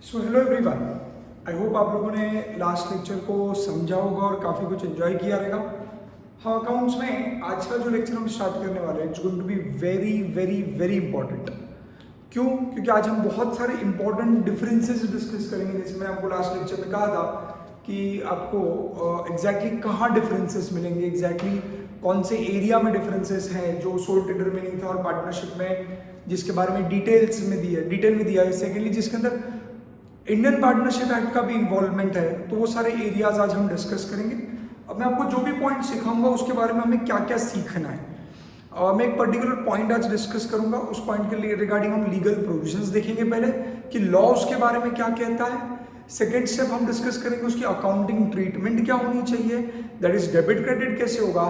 So hello everyone, I hope आप लोगों ने लास्ट लेक्चर को समझा होगा और काफ़ी कुछ एंजॉय किया रहेगा। हाँ, अकाउंट्स में आज का जो लेक्चर हम स्टार्ट करने वाले हैं it's going to be very very very important. क्यों? क्योंकि आज हम बहुत सारे इंपॉर्टेंट डिफरेंसेस डिस्कस करेंगे। जैसे मैंने आपको लास्ट लेक्चर में कहा था कि आपको एग्जैक्टली कहाँ डिफरेंसेस मिलेंगे, एग्जैक्टली कौन से एरिया में डिफरेंसेस हैं जो सोल ट्रेडर में नहीं था और पार्टनरशिप में जिसके बारे में डिटेल में दिया है। सेकेंडली जिसके अंदर इंडियन पार्टनरशिप एक्ट का भी इन्वॉल्वमेंट है, तो वो सारे एरियाज आज हम डिस्कस करेंगे। अब मैं आपको जो भी पॉइंट सिखाऊंगा उसके बारे में हमें क्या क्या सीखना है। मैं एक पर्टिकुलर पॉइंट आज डिस्कस करूंगा। उस पॉइंट के लिए रिगार्डिंग हम लीगल प्रोविजंस देखेंगे पहले कि लॉ उसके बारे में क्या कहता है। सेकेंड स्टेप हम डिस्कस करेंगे उसकी अकाउंटिंग ट्रीटमेंट क्या होनी चाहिए, दैट इज डेबिट क्रेडिट कैसे होगा।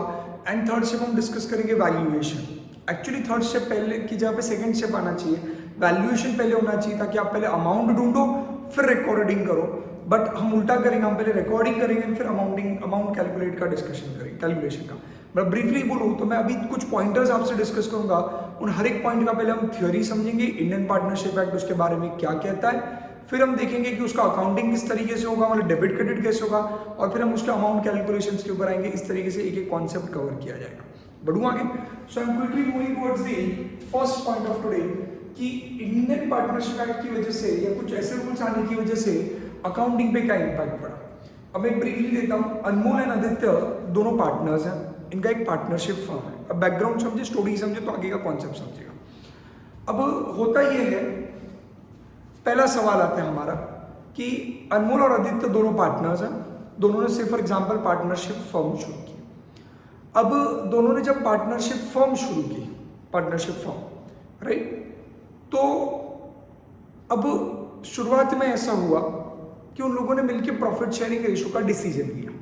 एंड थर्ड स्टेप हम डिस्कस करेंगे वैल्यूएशन। एक्चुअली थर्ड स्टेप पहले की जगह पे सेकेंड स्टेप आना चाहिए, वैल्यूएशन पहले होना चाहिए ताकि आप पहले अमाउंट ढूंढो फिर रिकॉर्डिंग करो। बट हम उल्टा करेंगे, हम पहले रिकॉर्डिंग करेंगे फिर अमाउंट कैलकुलेट का डिस्कशन करेंगे, कैलकुलेशन का। मैं ब्रीफली बोलूँ तो मैं अभी कुछ पॉइंटर्स आपसे डिस्कस करूंगा। उन हर एक पॉइंट का पहले हम थ्योरी समझेंगे, इंडियन पार्टनरशिप एक्ट उसके बारे में क्या कहता है, फिर हम देखेंगे कि उसका अकाउंटिंग किस तरीके से होगा, मतलब डेबिट क्रेडिट कैसे होगा, और फिर हम उसके अमाउंट कैलकुलेशन के ऊपर आएंगे। इस तरीके से एक एक कॉन्सेप्ट कवर किया जाएगा। बढ़ूँ आगे। So I am quickly moving towards the first point of today कि इंडियन पार्टनरशिप एक्ट की वजह से या कुछ ऐसे रूल्स आने की वजह से अकाउंटिंग पे क्या इम्पैक्ट पड़ा। अब मैं ब्रीफली देता हूँ। अनमोल एंड आदित्य दोनों पार्टनर्स हैं, इनका एक पार्टनरशिप फर्म है। अब बैकग्राउंड समझे, स्टोरी समझे तो आगे का कॉन्सेप्ट समझेगा। अब होता यह है, पहला सवाल आता है हमारा कि अनमोल और आदित्य दोनों पार्टनर्स हैं, दोनों ने से फॉर एग्जाम्पल पार्टनरशिप फर्म शुरू की। अब दोनों ने जब पार्टनरशिप फर्म शुरू की, पार्टनरशिप फर्म राइट, तो अब शुरुआत में ऐसा हुआ कि उन लोगों ने मिलकर प्रॉफिट शेयरिंग रेशो का डिसीजन लिया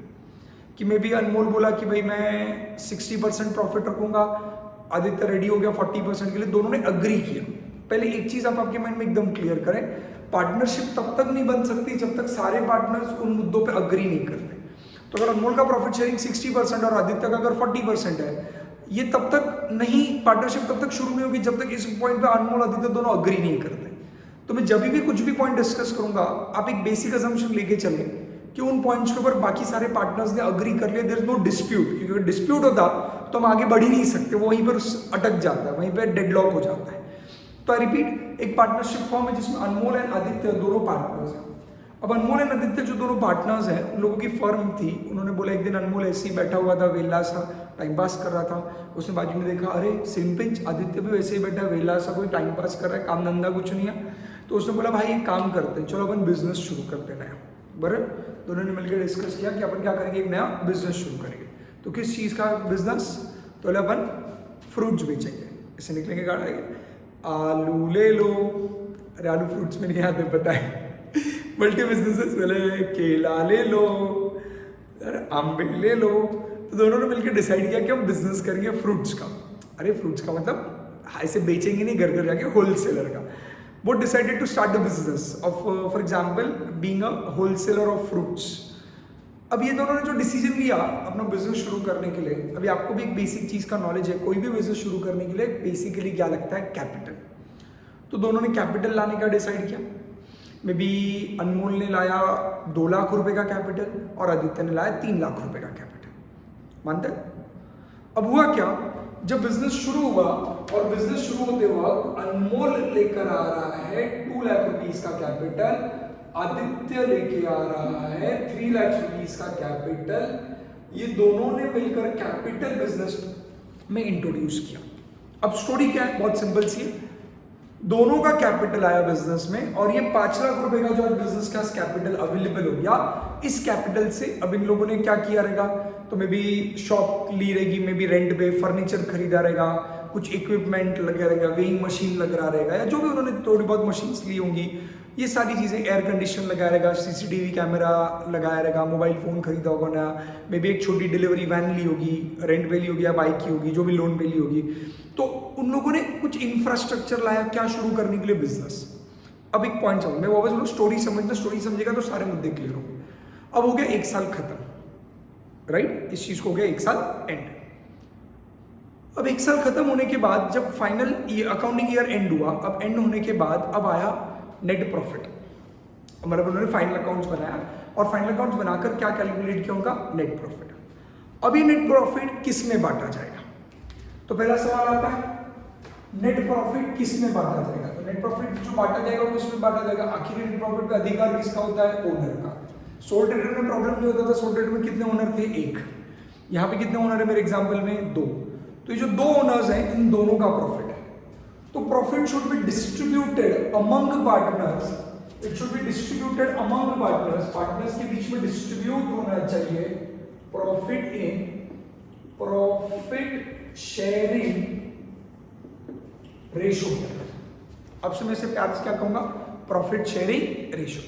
कि मे बी अनमोल बोला कि भाई मैं 60% प्रॉफिट रखूंगा, आदित्य रेडी हो गया 40% के लिए। दोनों ने अग्री किया। पहले एक चीज आप आपके माइंड में एकदम क्लियर करें, पार्टनरशिप तब तक नहीं बन सकती जब तक सारे पार्टनर्स उन मुद्दों पे अग्री नहीं करते। तो अगर अनमोल का प्रॉफिट शेयरिंग 60% और आदित्य का अगर 40% है, ये तब तक नहीं, पार्टनरशिप तब तक शुरू नहीं होगी जब तक इस पॉइंट पे अनमोल आदित्य दोनों अग्री नहीं करते। तो मैं जब भी कुछ भी पॉइंट डिस्कस करूंगा, आप एक बेसिक अजम्पशन लेके चले कि उन पॉइंट्स के ऊपर बाकी सारे पार्टनर्स ने अग्री कर लिया, देयर इज नो डिस्प्यूट। क्योंकि अगर डिस्प्यूट होता तो हम आगे बढ़ ही नहीं सकते, वो वहीं पर अटक जाता है, वहीं पर डेडलॉक हो जाता है। तो आई रिपीट, एक पार्टनरशिप फॉर्म है जिसमें अनमोल एंड आदित्य दोनों पार्टनर्स हैं। अब अनमोल एंड आदित्य जो दोनों पार्टनर्स हैं, उन लोगों की फर्म थी। उन्होंने बोला, एक दिन अनमोल ऐसे ही बैठा हुआ था, वेला सा टाइम पास कर रहा था। उसने बाजू में देखा, अरे सेम पिंच आदित्य भी वैसे ही बैठा है, वेला सा कोई टाइम पास कर रहा है, काम धंधा कुछ नहीं है। तो उसने बोला, भाई एक काम करते हैं, चलो अपन बिजनेस शुरू करते हैं नया। बराबर, दोनों ने मिलकर डिस्कस किया कि अपन क्या करेंगे, एक नया बिजनेस शुरू करेंगे। तो किस चीज़ का बिजनेस? तो बोले अपन फ्रूट्स बेचेंगे। ऐसे निकलेंगे गाड़ी, आलू ले लो। अरे आलू फ्रूट्स में नहीं आते, पता है। मल्टी बिजनेसेस, बोले केला ले लो, अरे आंबे ले लो। तो दोनों ने मिलकर डिसाइड किया कि हम बिजनेस करेंगे फ्रूट्स का। अरे फ्रूट्स का मतलब ऐसे बेचेंगे नहीं घर घर जाके, होलसेलर का। वो decided to start the business of for example being a wholesaler of fruits. अब ये दोनों ने जो डिसीजन लिया अपना बिजनेस शुरू करने के लिए, अभी आपको भी एक बेसिक चीज़ का नॉलेज है, कोई भी बिजनेस शुरू करने के लिए बेसिकली क्या लगता है, कैपिटल। तो दोनों ने कैपिटल लाने का डिसाइड किया। मे बी अनमोल ने लाया 2 लाख रुपए का कैपिटल और आदित्य ने लाया 3 लाख रुपए का कैपिटल। मानते? अब हुआ क्या, जब बिजनेस शुरू हुआ और बिजनेस शुरू होते वक्त अनमोल लेकर आ रहा है 2 लाख रुपीस का कैपिटल, आदित्य लेके आ रहा है 3 लाख रुपीस का कैपिटल। ये दोनों ने मिलकर कैपिटल बिजनेस में इंट्रोड्यूस किया। अब स्टोरी क्या है, बहुत सिंपल सी है। दोनों का कैपिटल आया बिजनेस में और ये 5 लाख रुपए का जो बिजनेस का कैपिटल अवेलेबल हो गया। इस कैपिटल से अब इन लोगों ने क्या किया रहेगा, तो मे बी शॉप ली रहेगी, मे बी रेंट पे फर्नीचर खरीदा रहेगा, कुछ इक्विपमेंट लगा रहेगा, वेइंग मशीन लग रहा रहेगा, या जो भी उन्होंने थोड़ी बहुत मशीन्स ली होंगी, ये सारी चीज़ें, एयर कंडीशन लगाया रहेगा, सीसीटीवी कैमरा लगाया रहेगा, मोबाइल फ़ोन खरीदा होगा नया, मे बी एक छोटी डिलीवरी वैन ली होगी, रेंट पे ली होगी या बाइक की होगी, जो भी लोन पे ली होगी। तो उन लोगों ने कुछ इंफ्रास्ट्रक्चर लाया क्या शुरू करने के लिए, बिजनेस। अब एक पॉइंट समझ, मैं वापस बोलूँ, स्टोरी समझना, स्टोरी समझेगा तो सारे मुद्दे क्लियर होंगे। अब हो गया 1 साल खत्म, राइट, इस चीज़ को हो गया 1 साल एंड। अब 1 साल खत्म होने के बाद जब फाइनल अकाउंटिंग ईयर एंड हुआ, अब एंड होने के बाद अब आया नेट प्रॉफिट। मतलब उन्होंने फाइनल अकाउंट्स बनाया और फाइनल अकाउंट्स बनाकर क्या कैलकुलेट किया उनका नेट प्रॉफिट। अब ये नेट प्रॉफिट किस में बांटा जाएगा, तो पहला सवाल आता है नेट प्रॉफिट किस में बांटा जाएगा। तो नेट प्रॉफिट जो बांटा जाएगा वो किस में बांटा जाएगा, आखिरी नेट प्रॉफिट का अधिकार किसका होता है, ओनर का। सोल ट्रेडर में प्रॉब्लम नहीं होता था, सोल ट्रेडर में कितने ओनर थे, एक। यहाँ पे कितने ओनर है मेरे एग्जाम्पल में, दो। तो ये जो दो ओनर्स हैं इन दोनों का प्रॉफिट है, तो profit should be distributed among partners, it should be distributed among partners, partners के बीच में डिस्ट्रीब्यूट होना चाहिए profit in profit sharing ratio. अब से मैं इसे प्यार से क्या कहूंगा, प्रॉफिट शेयरिंग रेशो।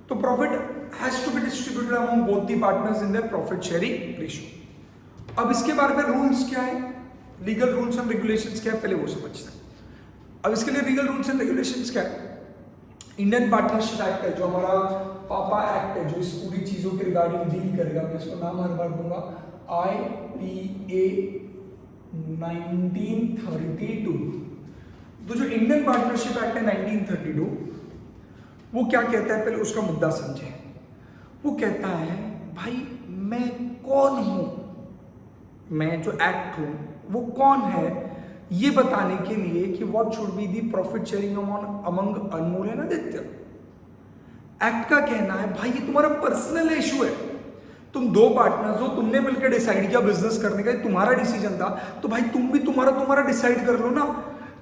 तो profit has to be distributed among both the partners in their profit sharing ratio. अब इसके बारे में रूल्स क्या है, लीगल रूल्स एंड रेगुलेशंस क्या है, पहले वो समझते हैं। अब इसके लिए लीगल रूल्स एंड रेगुलेशंस क्या है, इंडियन पार्टनरशिप एक्ट है जो हमारा पापा एक्ट है जो इस पूरी चीजों के रिगार्डिंग डील करेगा। मैं इसको नाम हर बार दूंगा IPA 1932। तो जो इंडियन पार्टनरशिप एक्ट है 1932 वो क्या कहता है, पहले उसका मुद्दा समझे। वो कहता है भाई मैं कौन हूं, मैं जो एक्ट हूं वो कौन है, ये बताने के लिए कि what should be the profit sharing among Anmol and Aditya. Act का कहना है भाई ये तुम्हारा पर्सनल इशू है, तुम दो पार्टनर्स हो, तुमने मिलकर डिसाइड किया बिजनेस करने का, तुम्हारा डिसीजन था, तो भाई तुम भी तुम्हारा डिसाइड कर लो ना।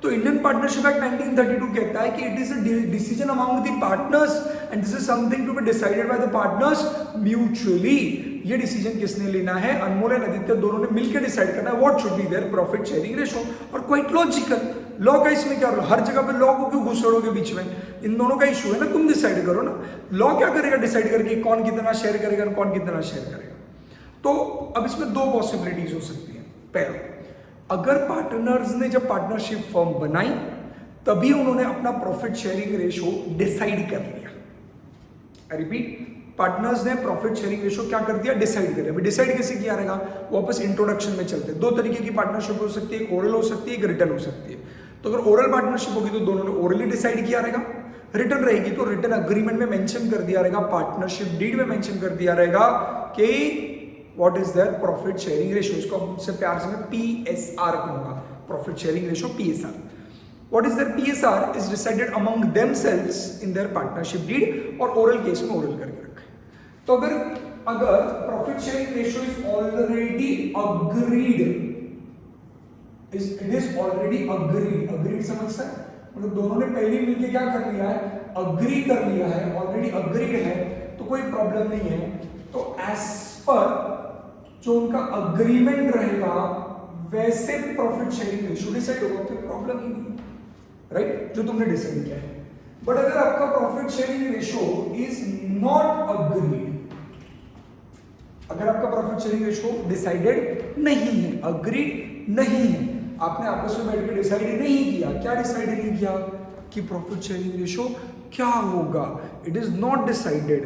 तो इंडियन पार्टनरशिप एक्ट 1932 कहता है कि it is a decision among the partners and this is something to be decided by the partners mutually. ये डिसीजन किसने लेना है, अनमोल एंड आदित्य दोनों ने मिलकर डिसाइड करना है what should be there profit sharing ratio. और क्वाइट लॉजिकल, लॉ का इसमें क्या, हर जगह पे लॉ को क्यों घुसड़ोगे बीच में, इन दोनों का इशू है ना, तुम डिसाइड करो ना। लॉ क्या करेगा, डिसाइड करके कौन कितना शेयर करेगा, कौन कितना शेयर करेगा। तो अब इसमें दो पॉसिबिलिटीज हो सकती हैं। पहला, अगर पार्टनर्स ने जब पार्टनरशिप फर्म बनाई तभी उन्होंने अपना प्रॉफिट शेयरिंग रेशो डिसाइड कर लिया। आई रिपीट, पार्टनर्स ने प्रॉफिट शेयरिंग रेशो क्या कर दिया, डिसाइड कर लिया। अभी डिसाइड कैसे किया रहेगा, वापस इंट्रोडक्शन में चलते हैं। दो तरीके की पार्टनरशिप हो सकती है, एक ओरल हो सकती है, एक रिटर्न हो सकती है। तो अगर ओरल पार्टनरशिप होगी तो दोनों ने ओरली डिसाइड किया रहेगा, रिटर्न रहेगी तो रिटर्न अग्रीमेंट में मेंशन कर दिया रहेगा, पार्टनरशिप डीड में मेंशन कर दिया रहेगा कि what is their profit sharing ratio. इसको हमसे प्यार से मैं PSR कहूंगा, profit sharing ratio PSR। What is their PSR is decided among themselves in their partnership deed, और ओरल केस में ओरल करके रखा है। तो अगर profit sharing ratio is already agreed, it is already agreed समझता है, मतलब दोनों ने पहले मिलकर क्या कर लिया है, अग्री कर लिया है, ऑलरेडी अग्रीड है, तो कोई प्रॉब्लम नहीं है। तो एज पर जो उनका अग्रीमेंट रहेगा वैसे प्रॉफिट शेयरिंग रेशो डिसाइड होगा, तो प्रॉब्लम ही नहीं, राइट, जो तुमने डिसाइड किया है। बट अगर आपका profit sharing ratio is not agreed, अगर आपका प्रॉफिट शेयरिंग रेशो डिसाइडेड नहीं है, अग्रीड नहीं है, आपने आपस में बैठ के डिसाइड नहीं किया, क्या डिसाइड नहीं किया कि प्रॉफिट शेयरिंग रेशो क्या होगा, इट इज नॉट डिसाइडेड,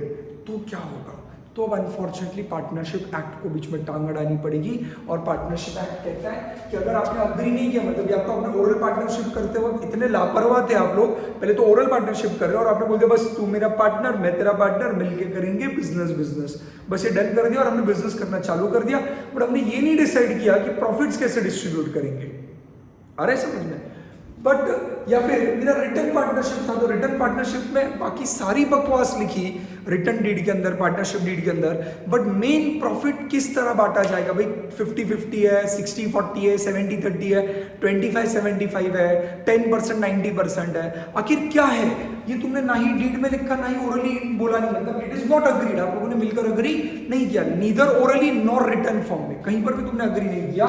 तो क्या होगा। तो अब अनफॉर्चुनेटली पार्टनरशिप एक्ट को बीच में टांग अड़ानी पड़ेगी। और पार्टनरशिप एक्ट कहता है कि अगर आपने अग्री नहीं किया, मतलब आपको अपने ओरल पार्टनरशिप करते वक्त इतने लापरवाह थे आप लोग, पहले तो ओरल पार्टनरशिप कर रहे हो और आपने बोल दिया बस तू मेरा पार्टनर मैं तेरा पार्टनर मिलके करेंगे बिजनेस, बस ये डन कर दिया और हमने बिजनेस करना चालू कर दिया। बट हमने ये नहीं डिसाइड किया कि प्रॉफिट्स कैसे डिस्ट्रीब्यूट करेंगे, आ रहा है समझ में। बट या फिर मेरा रिटर्न पार्टनरशिप था, तो रिटर्न पार्टनरशिप में बाकी सारी बकवास लिखी रिटर्न डीड के अंदर, पार्टनरशिप डीड के अंदर, बट मेन प्रॉफिट किस तरह बांटा जाएगा भाई, 50-50 है, 60-40 है, 70-30 है, 25-75 है, 10% 90% है, आखिर क्या है ये तुमने ना ही डीड में लिखा ना ही ओरली बोला, नहीं, मतलब इट इज नॉट अग्रीड, आप लोगों ने मिलकर अग्री नहीं किया, neither orally nor return form में, कहीं पर भी तुमने अग्री नहीं किया।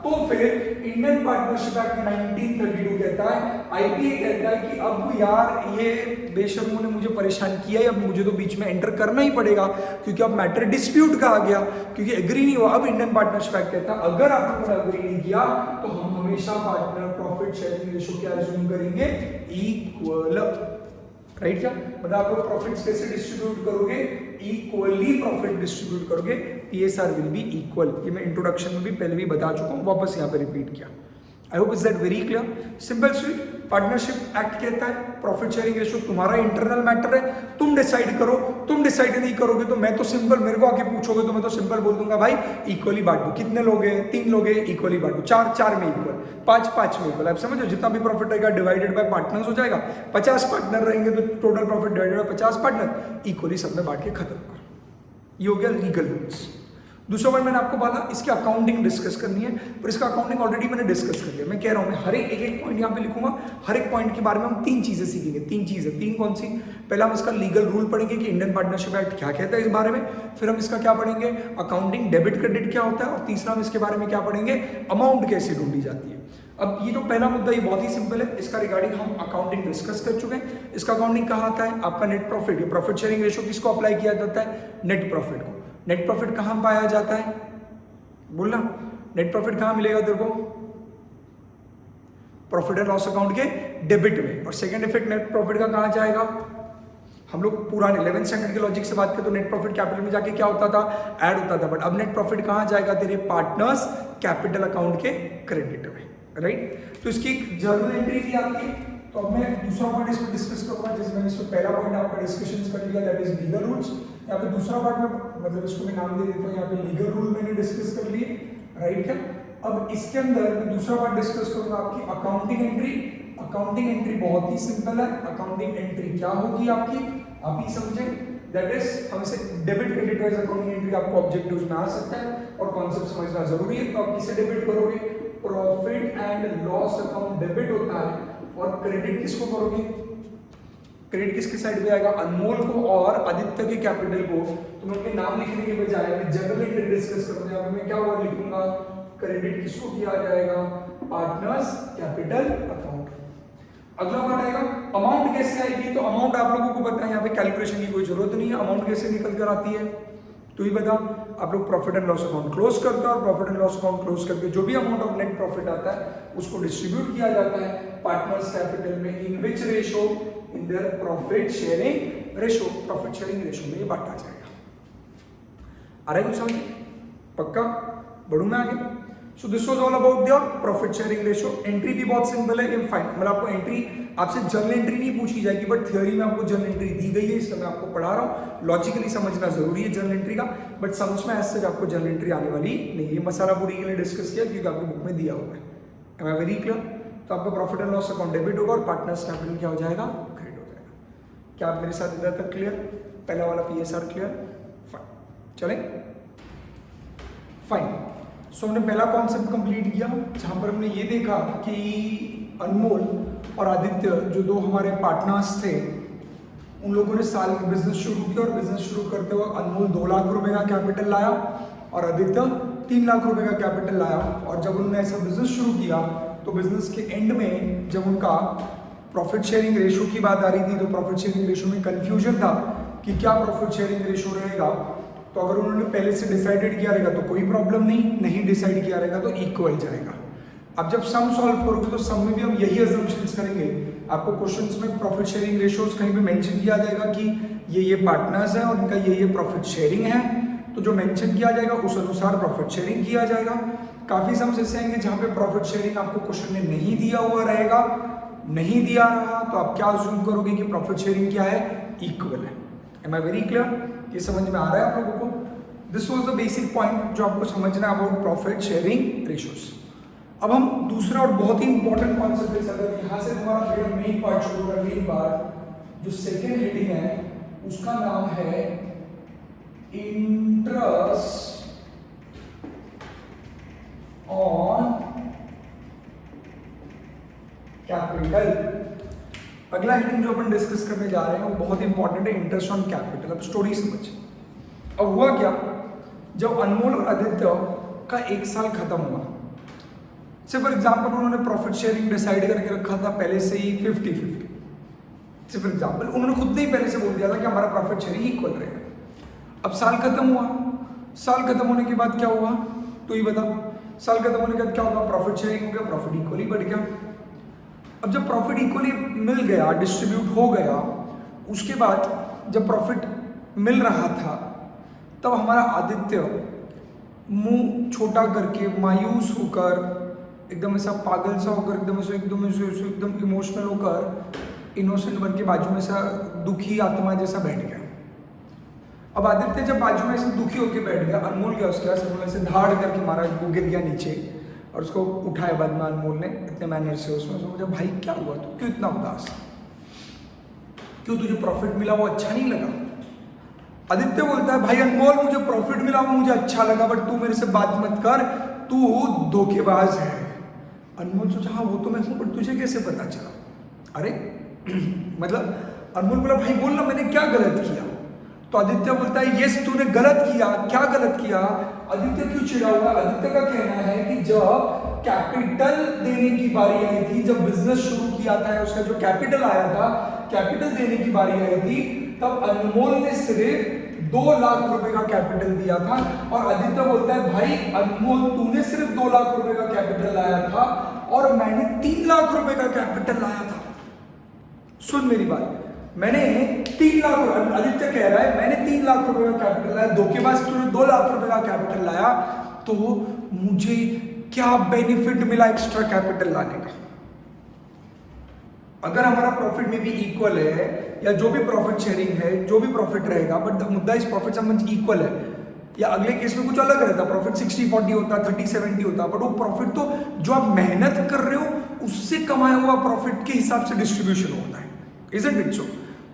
तो फिर इंडियन पार्टनरशिप एक्ट 1932 कहता है, IPA कहता है कि अब यार ये बेशर्मों ने मुझे परेशान किया है, अब मुझे तो बीच में एंटर करना ही पड़ेगा क्योंकि अब मैटर डिस्प्यूट का आ गया, क्योंकि एग्री नहीं हुआ। अब इंडियन पार्टनरशिप एक्ट कहता है अगर आप लोगों ने अग्री नहीं किया तो हम हमेशा पार्टनर प्रॉफिट शेयरिंग रेशो क्या अज्यूम करेंगे, इक्वल, राइट। क्या मतलब आप लोग प्रॉफिट्स कैसे डिस्ट्रीब्यूट करोगे, इक्वली प्रॉफिट डिस्ट्रीब्यूट करोगे, PSR विल बी इक्वल। ये मैं इंट्रोडक्शन में भी पहले भी बता चुका हूँ, वापस यहाँ पे रिपीट किया। I hope is that very clear, simple sweet. Partnership act कहता है प्रॉफिट शेयरिंग रेशियो तुम्हारा इंटरनल मैटर है, तुम डिसाइड करो। तुम डिसाइड नहीं करोगे तो मैं तो सिंपल, मेरे को आके पूछोगे तो मैं तो सिंपल बोल दूंगा भाई इक्वली बांट दो। कितने लोग हैं? 3 लोग हैं, इक्वली बांट दो। 4 में इक्वल, 5 में इक्वल। आप समझो जितना भी प्रॉफिट रहेगा डिवाइडेड बाय पार्टनर्स हो जाएगा। 50 पार्टनर रहेंगे तो total profit divided by 50 partner, equally सब में बांट के खत्म करो। ये हो गया लीगल रूल्स। दूसरा पॉइंट मैंने आपको बोला इसकी अकाउंटिंग डिस्कस करनी है, पर इसका अकाउंटिंग ऑलरेडी मैंने डिस्कस कर लिया। मैं कह रहा हूँ मैं हर एक पॉइंट यहाँ पे लिखूंगा, हर एक पॉइंट के बारे में हम 3 चीजें सीखेंगे। 3 चीजें, 3 कौन सी? पहला हम इसका लीगल रूल पढ़ेंगे कि इंडियन पार्टनरशिप एक्ट क्या कहता है इस बारे में। फिर हम इसका क्या पढ़ेंगे, अकाउंटिंग डेबिट क्रेडिट क्या होता है। और तीसरा हम इसके बारे में क्या पढ़ेंगे, अमाउंट कैसे ढूंढी जाती है। अब ये जो पहला मुद्दा ये बहुत ही सिंपल है, इसका रिगार्डिंग हम अकाउंटिंग डिस्कस कर चुके हैं। इसका अकाउंटिंग कहाँ आता है? आपका नेट प्रॉफिट। ये प्रॉफिट शेयरिंग रेशियो किसको अप्लाई किया जाता है? नेट प्रॉफिट को। नेट प्रॉफिट कहाँ पाया जाता है? बोलना, नेट प्रॉफिट कहां मिलेगा तेरे को? प्रॉफिट एंड लॉस अकाउंट के डेबिट में। और सेकंड इफेक्ट नेट प्रॉफिट का कहां जाएगा? हम लोग पुराने 11th स्टैंडर्ड के लॉजिक से बात करें तो नेट प्रॉफिट कैपिटल में जाके क्या होता था? ऐड होता था। बट अब नेट प्रॉफिट कहां जाएगा? तेरे पार्टनर्स कैपिटल अकाउंट के क्रेडिट में, राइट। तो इसकी एक जर्नल एंट्री थी आपकी। तो अब मैं दूसरा पॉइंट इसमें डिस्कस करूंगा, जैसे मैंने इसमें पहला पॉइंट आपका डिस्कशन कर लिया, दैट इज लीगल रूल्स। यहाँ पे दूसरा पार्ट में मतलब इसको मैं नाम दे देता हूँ, यहाँ पे लीगल रूल मैंने डिस्कस कर लिए, राइट है। अब इसके अंदर मैं दूसरा पार्ट डिस्कस करूंगा आपकी अकाउंटिंग एंट्री। अकाउंटिंग एंट्री बहुत ही सिंपल है। अकाउंटिंग एंट्री क्या होगी आपकी, आप ही समझे, दैट इज हम इसे debit credit wise accounting entry आपको ऑब्जेक्टिव्स में आ सकता है और कॉन्सेप्ट समझना जरूरी है। तो आप किसे डेबिट करोगे? Profit and loss account debit होता है। और क्रेडिट किसको करोगे? क्रेडिट किसके साइड पे आएगा? अनमोल को और आदित्य के कैपिटल को। तो मैं अपने नाम लिखने के बजाय मैं जनरल एंट्री डिस्कस करूंगा। यहाँ पे मैं क्या वर्ड लिखूंगा? क्रेडिट किसको किया जाएगा? Partners capital account. अगला पार्ट आएगा अमाउंट कैसे आएगी। तो अमाउंट आप लोगों को पता है, यहाँ पे कैलकुलेशन की कोई जरूरत नहीं है। अमाउंट कैसे निकल कर आती है तो ही बता। आप लोग profit and loss account close करते हो और profit and loss account close करके जो भी अमाउंट ऑफ नेट प्रॉफिट आता है उसको डिस्ट्रीब्यूट किया जाता है पार्टनर्स कैपिटल में। In which ratio? In their profit sharing ratio. Profit sharing ratio में ये बांटा जाएगा। आ रहा है कुछ समझ? पक्का? बढ़ू मैं आगे। So this was all about your profit sharing ratio. Entry भी बहुत सिंपल है, ये फाइन। मतलब आपको एंट्री, आपसे जर्नल एंट्री नहीं पूछी जाएगी, बट थ्योरी में आपको जर्नल एंट्री दी गई है, इसलिए मैं आपको पढ़ा रहा हूँ। लॉजिकली समझना जरूरी है जर्नल एंट्री का, बट समझ में ऐसे आपको जर्नल एंट्री आने वाली नहीं है। मसाला पूरी के लिए डिस्कस किया क्योंकि आपकी बुक में दिया हुआ है। Am I very clear? तो आपका profit and loss account debit होगा और पार्टनर्स कैपिटल क्या हो जाएगा? क्रेडिट हो जाएगा। क्या आप मेरे साथ इधर तक क्लियर? पहला वाला PSR क्लियर? फाइन, चले फाइन। सो हमने पहला कॉन्सेप्ट कंप्लीट किया जहां पर हमने ये देखा कि अनमोल और आदित्य जो दो हमारे पार्टनर्स थे, उन लोगों ने साल में बिजनेस शुरू किया और बिजनेस शुरू करते हुए अनमोल 2 लाख रुपए का कैपिटल लाया और आदित्य 3 लाख रुपए का कैपिटल लाया। और जब उन्होंने ऐसा बिजनेस शुरू किया तो बिजनेस के एंड में जब उनका प्रॉफिट शेयरिंग रेशो की बात आ रही थी तो प्रॉफिट शेयरिंग रेशो में कंफ्यूजन था कि क्या प्रॉफिट शेयरिंग रेशो रहेगा। तो अगर उन्होंने पहले से डिसाइडेड किया रहेगा तो कोई प्रॉब्लम नहीं डिसाइड किया रहेगा तो इक्वल जाएगा। अब जब सम सॉल्व करोगे तो सम में भी हम यही अजम्पशंस करेंगे। आपको क्वेश्चंस में प्रॉफिट शेयरिंग रेशियोज कहीं पे मेंशन किया जाएगा कि ये पार्टनर्स हैं और इनका ये प्रॉफिट शेयरिंग है, तो जो मेंशन किया जाएगा उस अनुसार प्रॉफिट शेयरिंग किया जाएगा। काफी सम्स ऐसे आएंगे जहाँ पे प्रॉफिट शेयरिंग आपको क्वेश्चन में नहीं दिया हुआ रहेगा, नहीं दिया रहा तो आप क्या अज्यूम करोगे कि प्रॉफिट शेयरिंग क्या है? इक्वल है। Am I very clear? ये समझ में आ रहा है आप लोगों को? This was the basic point जो आपको समझना है अबाउट प्रॉफिट शेयरिंग रेशियोज। अब हम दूसरा और बहुत ही इंपॉर्टेंट कॉन्सेप्ट है, अगर यहाँ से हमारा मेन पार्ट शुरू होगा। मेन पार्ट जो सेकेंड हेडिंग है उसका नाम है इंटरेस्ट ऑन कैपिटल। अगला हेडिंग जो अपन डिस्कस करने जा रहे हैं वो बहुत इंपॉर्टेंट है, इंटरेस्ट ऑन कैपिटल। अब स्टोरी समझ। अब हुआ क्या, जब अनमोल और आदित्य का 1 साल खत्म हुआ, से फॉर एग्जाम्पल उन्होंने प्रॉफिट शेयरिंग डिसाइड करके रखा था पहले से ही 50-50। से फॉर एग्जाम्पल उन्होंने खुद ने ही पहले से बोल दिया था कि हमारा प्रॉफिट शेयरिंग इक्वल रहेगा। अब साल खत्म हुआ, साल खत्म होने के बाद क्या हुआ तो ये बता। साल खत्म होने के बाद क्या होगा? प्रॉफिट शेयरिंग हो गया, प्रॉफिट इक्वली बढ़ गया। अब जब प्रॉफिट इक्वली मिल गया, डिस्ट्रीब्यूट हो गया, उसके बाद जब प्रॉफिट मिल रहा था तब हमारा आदित्य मुंह छोटा करके मायूस होकर एकदम ऐसा पागल सा होकर, एकदम इमोशनल होकर इनोसेंट बन के बाजू में सा दुखी आत्मा जैसा बैठ गया। अब आदित्य जब बाजू में ऐसे दुखी होकर बैठ गया, अनमोल गया उसके पास, अनमोल ऐसे धाड़ करके मारा, वो गिर गया नीचे और उसको उठाया बाद में अनमोल ने इतने मैनर से। उसमें मुझे भाई क्या हुआ, तू क्यों इतना उदास, क्यों तुझे प्रॉफिट मिला वो अच्छा नहीं लगा? आदित्य बोलता है भाई अनमोल मुझे प्रॉफिट मिला वो मुझे अच्छा लगा, बट तू मेरे से बात मत कर, तू धोखेबाज है। अनमोल सोचा हाँ वो तो मैं हूं, बट तुझे कैसे पता चला? अरे मतलब अनमोल बोला भाई बोल ना मैंने क्या गलत किया? तो आदित्य बोलता है यस तूने गलत किया। क्या गलत किया? आदित्य क्यों चिढ़ा हुआ? आदित्य का कहना है कि जब कैपिटल देने की बारी आई थी, जब बिजनेस शुरू किया था उसका जो कैपिटल आया था, कैपिटल देने की बारी आई थी, तब अनमोल ने सिर्फ 2 लाख रुपए का कैपिटल दिया था। और आदित्य बोलता है भाई अनमोल तूने सिर्फ 2 लाख रुपए का कैपिटल लाया था और मैंने 3 लाख रुपए का कैपिटल लाया था। सुन मेरी बात, मैंने 3 लाख, आदित्य कह रहा है मैंने 3 लाख रुपए का कैपिटल लाया, धोखेबाज तूने 2 लाख रुपए का कैपिटल लाया, तो मुझे क्या बेनिफिट मिला एक्स्ट्रा कैपिटल लाने का? अगर हमारा प्रॉफिट में भी इक्वल है या जो भी प्रॉफिट शेयरिंग है, जो भी प्रॉफिट रहेगा, बट द मुद्दा इस प्रॉफिट समझ इक्वल है, या अगले केस में कुछ अलग रहता, प्रॉफिट 60-40 होता, 30-70 होता, बट वो प्रॉफिट तो जो आप मेहनत कर रहे हो उससे कमाया हुआ प्रॉफिट के हिसाब से डिस्ट्रीब्यूशन होता है, इजंट इट सो?